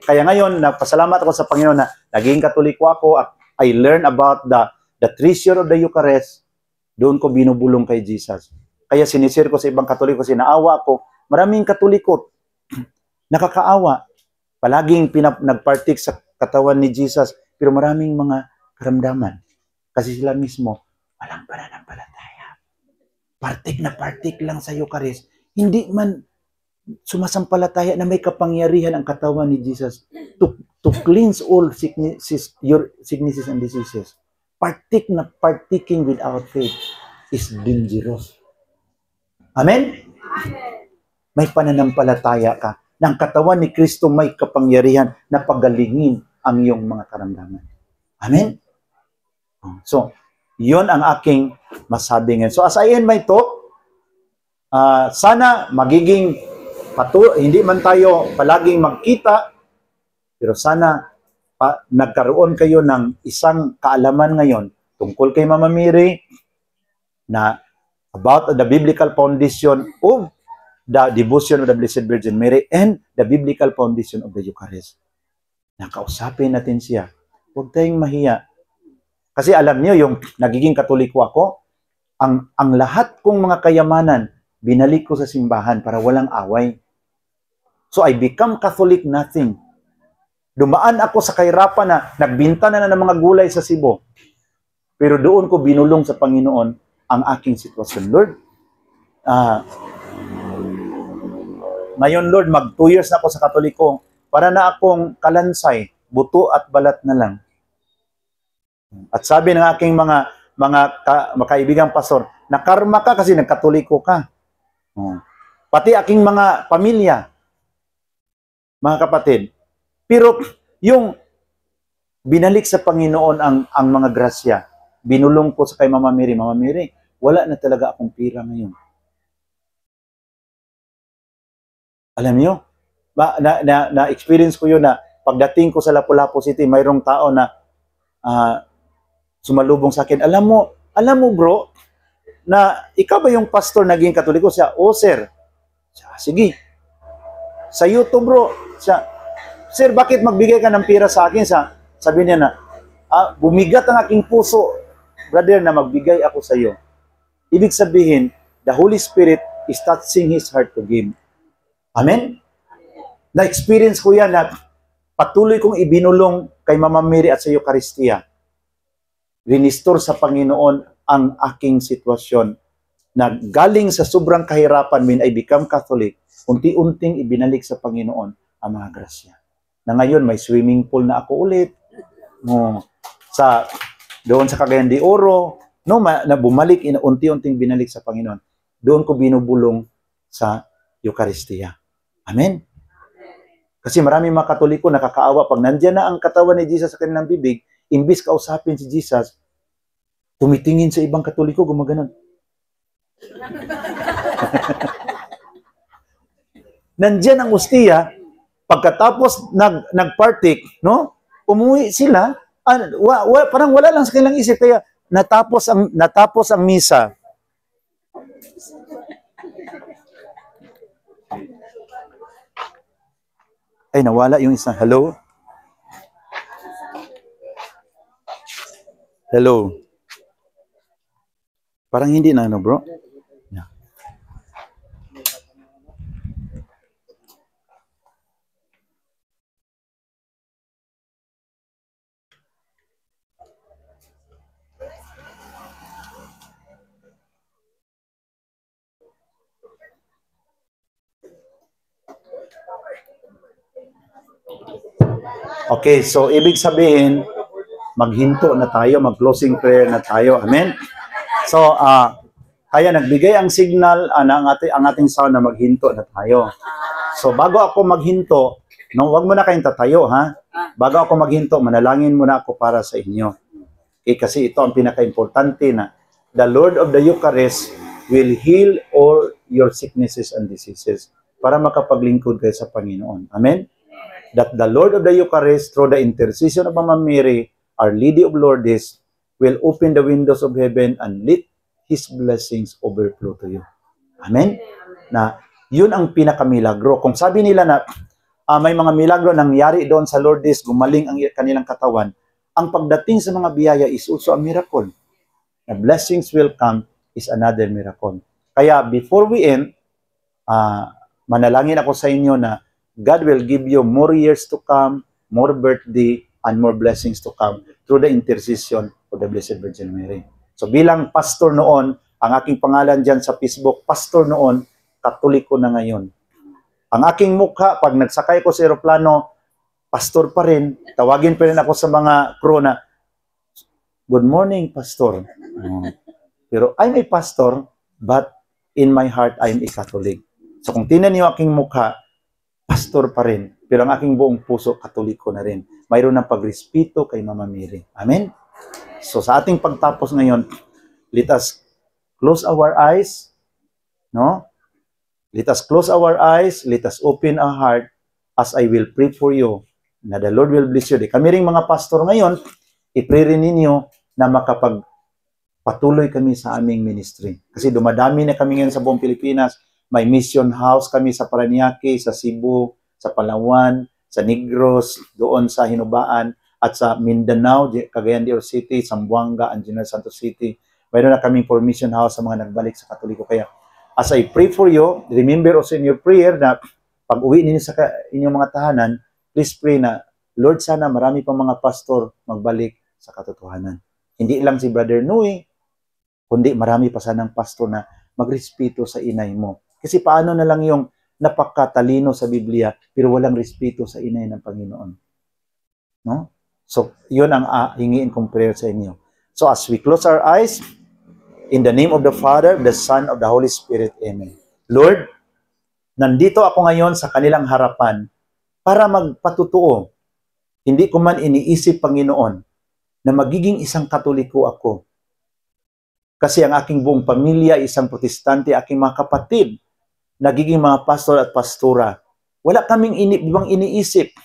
Kaya ngayon, napasalamat ako sa Panginoon na naging Katoliko ako at I learned about the treasure of the Eucharist. Doon ko binubulong kay Jesus. Kaya sinisir ko sa ibang Katoliko, sinaawa ako. Maraming Katoliko, nakakaawa. Palaging nagpartik sa katawan ni Jesus, pero maraming mga karamdaman. Kasi sila mismo, walang pananampalataya. Partik lang sa Eucharist. Hindi man sumasampalataya na may kapangyarihan ang katawan ni Jesus to cleanse all your sicknesses and diseases. Partiking without faith is dangerous. Amen? May pananampalataya ka na ang katawan ni Kristo may kapangyarihan na pagalingin ang iyong mga karamdaman. Amen? So, yon ang aking masabi ngayon. So, as I end my talk, sana magiging hindi man tayo palaging magkita, pero sana nagkaroon kayo ng isang kaalaman ngayon tungkol kay Mama Mary na about the biblical foundation of the devotion of the Blessed Virgin Mary and the biblical foundation of the Eucharist. Nakausapin natin siya. Huwag tayong mahiya. Kasi alam niyo, yung nagiging Katoliko ako, ang lahat kong mga kayamanan, binalik ko sa simbahan para walang away. So I become Catholic nothing. Dumaan ako sa kahirapan na nagbinta na ng mga gulay sa Cebu. Pero doon ko binulong sa Panginoon ang aking sitwasyon. Lord, ngayon Lord, mag 2 years na ako sa Katoliko para na akong kalansay, buto at balat na lang. At sabi ng aking mga kaibigang pastor, nakarma ka kasi nagkatoliko ka. Pati aking mga pamilya, mga kapatid. Pero yung binalik sa Panginoon ang mga grasya, binulong ko sa kay Mama Mary, Mama Mary, wala na talaga akong pira ngayon. Alam niyo, na-experience ko yun na pagdating ko sa Lapu-Lapu City, mayroong tao na sumalubong sa akin. Alam mo bro, na ikaw ba yung pastor naging Katoliko? Siya, oh sir. Siya, sige. Sa YouTube bro, siya, sir, bakit magbigay ka ng pira sa akin? Sabi niya na, bumigat ang aking puso, brother, na magbigay ako sa iyo. Ibig sabihin, the Holy Spirit is touching his heart to give. Amen? Na-experience ko yan na patuloy kong ibinulong kay Mama Mary at sa Eucharistia. Rinistor sa Panginoon ang aking sitwasyon na galing sa sobrang kahirapan when I become Catholic, unti-unting ibinalik sa Panginoon ang mga grasya. Na ngayon, may swimming pool na ako ulit. Doon sa Cagayan de Oro, na bumalik, unti-unting binalik sa Panginoon. Doon ko binubulong sa Eucharistia. Amen? Kasi maraming mga Katoliko nakakaawa. Pag nandiyan na ang katawan ni Jesus sa kanilang bibig, imbis kausapin si Jesus, tumitingin sa ibang Katoliko, gumaganon. Nandiyan ang ostia, pagkatapos nagpartik, no? Umuwi sila, parang wala lang sa kanilang isip, kaya natapos ang misa. Ay, nawala yung isa. Hello? Hello? Parang hindi na, bro? Yeah. Okay, so ibig sabihin, maghinto na tayo, mag-closing prayer na tayo. Amen? So, kaya nagbigay ang signal ang ating sound na maghinto na tayo. So, bago ako maghinto, wag mo na kayong tatayo, ha? Bago ako maghinto, manalangin muna ako para sa inyo. Okay, kasi ito ang pinaka-importante na the Lord of the Eucharist will heal all your sicknesses and diseases para makapaglingkod kayo sa Panginoon. Amen? That the Lord of the Eucharist, through the intercession of Mama Mary, Our Lady of Lourdes, will open the windows of heaven and let His blessings overflow to you. Amen? Na yun ang pinakamilagro. Kung sabi nila na may mga milagro nangyari doon sa Lourdes, gumaling ang kanilang katawan, ang pagdating sa mga biyaya is also a miracle. The blessings will come is another miracle. Kaya before we end, manalangin ako sa inyo na God will give you more years to come, more birthday, and more blessings to come through the intercession of the Blessed Virgin Mary. So bilang pastor noon, ang aking pangalan dyan sa Facebook, pastor noon, Katoliko na ngayon. Ang aking mukha, pag nagsakay ko sa aeroplano, pastor pa rin, tawagin pa rin ako sa mga crew na, good morning, pastor. Pero I'm a pastor, but in my heart, I'm a Catholic. So kung tinan niyo aking mukha, pastor pa rin, pero ang aking buong puso, Katoliko na rin. Mayroon ng pagrespeto kay Mama Mary. Amen? So sa ating pagtapos ngayon, let us close our eyes, no? Let us close our eyes, let us open our heart as I will pray for you, na the Lord will bless you. Kami ring mga pastor ngayon, i-pray rin ninyo na makapagpatuloy kami sa aming ministry. Kasi dumadami na kami ngayon sa buong Pilipinas. May mission house kami sa Parañaque, sa Cebu, sa Palawan, sa Negros, doon sa Hinubaan, at sa Mindanao, Cagayan de Oro City, Zamboanga, and General Santos City. Mayroon na kaming for mission house sa mga nagbalik sa Katoliko. Kaya, as I pray for you, remember also in your prayer na pag uwi ninyo sa inyong mga tahanan, please pray na, Lord, sana marami pang mga pastor magbalik sa katotohanan. Hindi lang si Brother Nui, kundi marami pa sanang pastor na magrespeto sa inay mo. Kasi paano na lang yung napakatalino sa Biblia, pero walang respeto sa inay ng Panginoon. No? So, yun ang hingiin kong prayer sa inyo. So, as we close our eyes, in the name of the Father, the Son, of the Holy Spirit, Amen. Lord, nandito ako ngayon sa kanilang harapan para magpatutuo. Hindi ko man iniisip, Panginoon, na magiging isang Katoliko ako. Kasi ang aking buong pamilya, isang protestante, aking mga kapatid, nagiging mga pastor at pastora. Wala kaming ibang iniisip.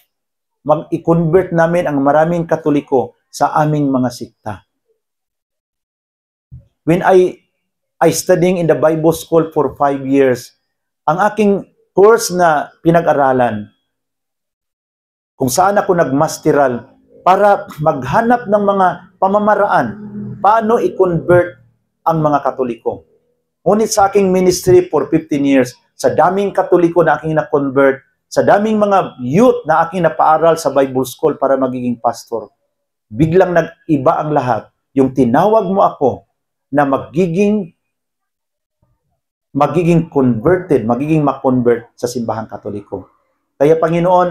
Mag-i-convert namin ang maraming Katoliko sa aming mga sikta. When I studying in the Bible school for 5 years, ang aking course na pinag-aralan, kung saan ako nagmasteral para maghanap ng mga pamamaraan, paano i-convert ang mga Katoliko. Ngunit sa aking ministry for 15 years, sa daming Katoliko na aking na-convert, sa daming mga youth na aking napaaral sa Bible school para magiging pastor, biglang nag-iba ang lahat. Yung tinawag mo ako na magiging converted, magiging ma-convert sa simbahang Katoliko. Kaya Panginoon,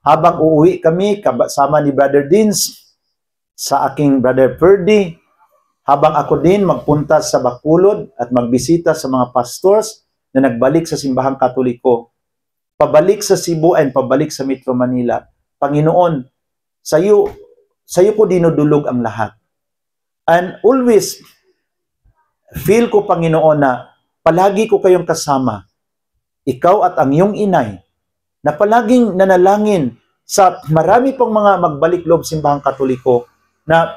habang uuwi kami, kasama ni Brother Dins, sa aking Brother Ferdy, habang ako din magpunta sa Bacolod at magbisita sa mga pastors na nagbalik sa simbahang Katoliko, pabalik sa Cebu and pabalik sa Metro Manila, Panginoon, sa iyo ko dinudulog ang lahat. And always, feel ko, Panginoon, na palagi ko kayong kasama, ikaw at ang iyong inay, na palaging nanalangin sa marami pang mga magbalik loob simbahang Katoliko, na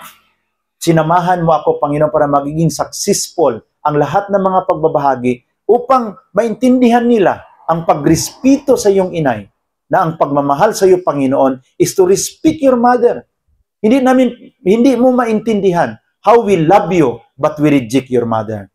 sinamahan mo ako, Panginoon, para magiging successful ang lahat ng mga pagbabahagi upang maintindihan nila ang pagrespeto sa iyong inay, na ang pagmamahal sa iyo, Panginoon, is to respect your mother. Hindi mo maintindihan how we love you, but we reject your mother.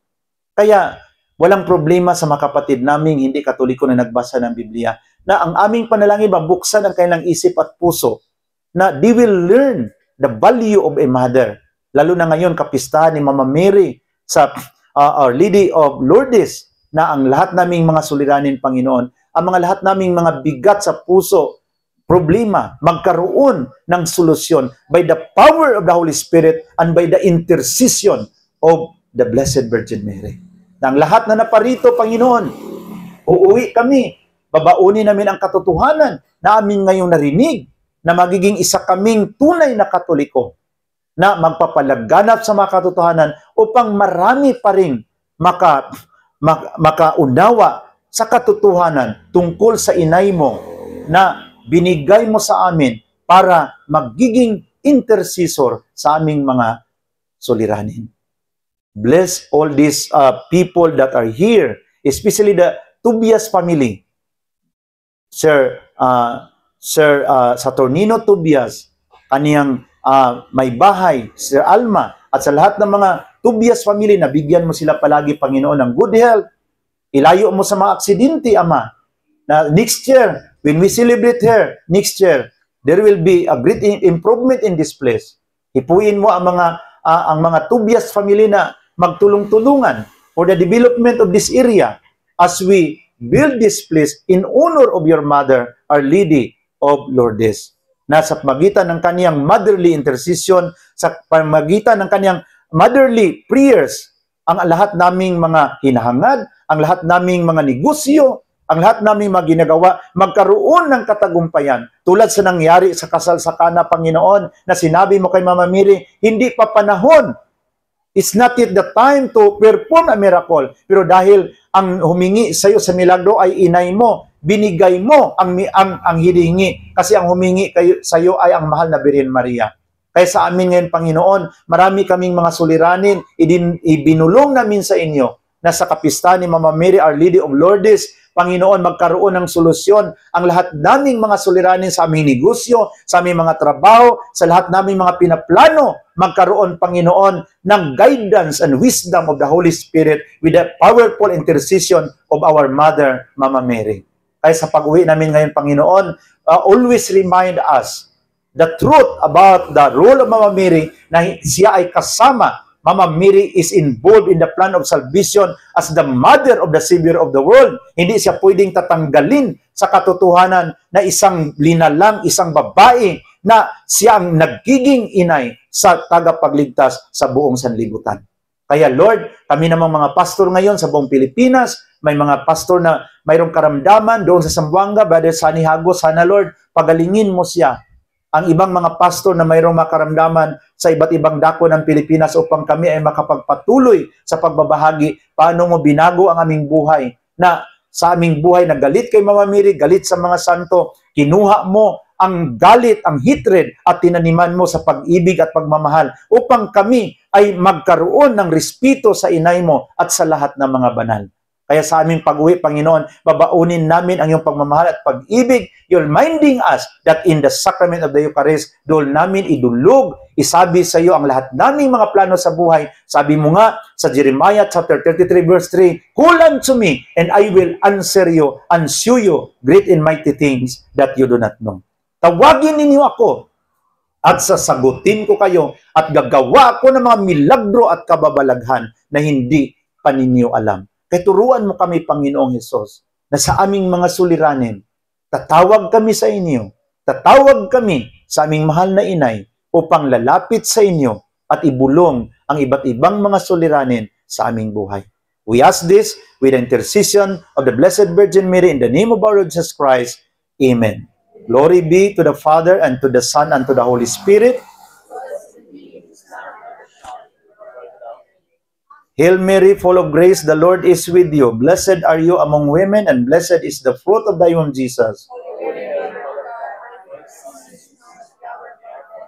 Kaya, walang problema sa mga kapatid naming hindi Katoliko na nagbasa ng Biblia, na ang aming panalangin, mabuksan ang kanilang isip at puso, na they will learn the value of a mother. Lalo na ngayon, kapistahan ni Mama Mary sa Our Lady of Lourdes, na ang lahat naming mga suliranin, Panginoon, ang mga lahat naming mga bigat sa puso, problema, magkaroon ng solusyon by the power of the Holy Spirit and by the intercession of the Blessed Virgin Mary. Na ang lahat na naparito, Panginoon, uuwi kami, babaunin namin ang katotohanan na amin ngayong narinig, na magiging isa kaming tunay na Katoliko, na magpapalaganap sa mga katotohanan upang marami pa rin makaunawa sa katotohanan tungkol sa inay mo na binigay mo sa amin para magiging intercessor sa aming mga suliranin. Bless all these people that are here, especially the Tobias family. Sir Saturnino Tobias, kaniyang may bahay, Sir Alma, at sa lahat ng mga Tobias family, na bigyan mo sila palagi, Panginoon, ng good health. Ilayo mo sa mga aksidente, Ama, na next year, when we celebrate here, next year, there will be a great improvement in this place. Hipuin mo ang mga Tobias family na magtulong-tulungan for the development of this area as we build this place in honor of your mother, Our Lady of Lourdes. Na sa pamagitan ng kaniyang motherly intercession, sa pamagitan ng kaniyang motherly prayers, ang lahat naming mga hinahangad, ang lahat naming mga negosyo, ang lahat naming mga ginagawa, magkaroon ng katagumpayan. Tulad sa nangyari sa kasal sa Cana, Panginoon, na sinabi mo kay Mama Mary, hindi pa panahon. It's not yet the time to perform a miracle. Pero dahil ang humingi sa iyo sa milagro ay inay mo, binigay mo ang hiningi, kasi ang humingi sa iyo ay ang mahal na Birhen Maria. Kaya sa amin ngayon, Panginoon, marami kaming mga suliranin, ibinulong namin sa inyo na sa kapistahan ni Mama Mary, Our Lady of Lourdes, Panginoon, magkaroon ng solusyon ang lahat naming mga suliranin sa aming negosyo, sa aming mga trabaho, sa lahat naming mga pinaplano, magkaroon, Panginoon, ng guidance and wisdom of the Holy Spirit with the powerful intercession of our Mother, Mama Mary. Kaya sa pag-uwi namin ngayon, Panginoon, always remind us the truth about the role of Mama Mary, na siya ay kasama. Mama Mary is involved in the plan of salvation as the mother of the Savior of the world. Hindi siya pwedeng tatanggalin sa katotohanan na isang linalang, isang babae, na siya ang nagiging inay sa tagapagligtas sa buong sanlibutan. Kaya Lord, kami namang mga pastor ngayon sa buong Pilipinas, may mga pastor na mayroong karamdaman doon sa Zamboanga, Brother Sunny Hago, sana Lord, pagalingin mo siya ang ibang mga pastor na mayroong makaramdaman sa iba't ibang dako ng Pilipinas upang kami ay makapagpatuloy sa pagbabahagi. Paano mo binago ang aming buhay? Na sa aming buhay, nagalit kay Mama Mary, galit sa mga santo, kinuha mo ang galit, ang hatred at tinaniman mo sa pag-ibig at pagmamahal upang kami ay magkaroon ng respeto sa inay mo at sa lahat ng mga banal. Kaya sa aming pag-uwi, Panginoon, babaunin namin ang iyong pagmamahal at pag-ibig. You're minding us that in the sacrament of the Eucharist, doon namin idulog, isabi sa iyo ang lahat naming mga plano sa buhay. Sabi mo nga sa Jeremiah chapter 33 verse 3, "Call unto me, and I will answer you and show you great and mighty things that you do not know." Tawagin ninyo ako at sasagutin ko kayo at gagawa ako ng mga milagro at kababalaghan na hindi pa ninyo alam. Kaya turuan mo kami, Panginoong Hesus, na sa aming mga suliranin, tatawag kami sa inyo, tatawag kami sa aming mahal na inay upang lalapit sa inyo at ibulong ang iba't ibang mga suliranin sa aming buhay. We ask this with the intercession of the Blessed Virgin Mary in the name of our Lord Jesus Christ. Amen. Glory be to the Father, and to the Son, and to the Holy Spirit. Hail Mary, full of grace, the Lord is with you. Blessed are you among women, and blessed is the fruit of thy womb, Jesus.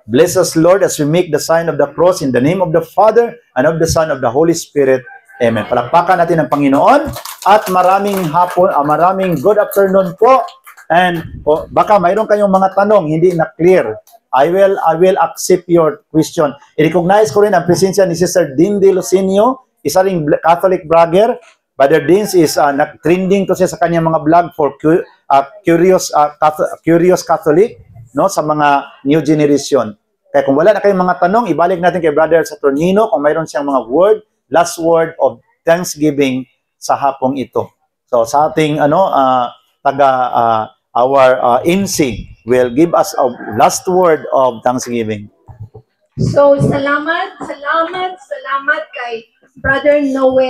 Bless us, Lord, as we make the sign of the cross in the name of the Father, and of the Son, of the Holy Spirit. Amen. Palakpakan natin ang Panginoon, at maraming good afternoon po. And baka mayroon kayong mga tanong hindi na clear. I will accept your question. I-recognize ko rin ang presensya ni Sister Dean De Lucinio, isa ring Catholic blogger. Brother Dean is trending to siya sa kanyang mga vlog for curious Catholic, no, sa mga new generation. Kaya kung wala na kayong mga tanong, ibalik natin kay Brother Saturnino kung mayroon siyang mga last word of thanksgiving sa hapong ito. So sa ating our INSI will give us a last word of thanksgiving. So salamat kay Brother Noel.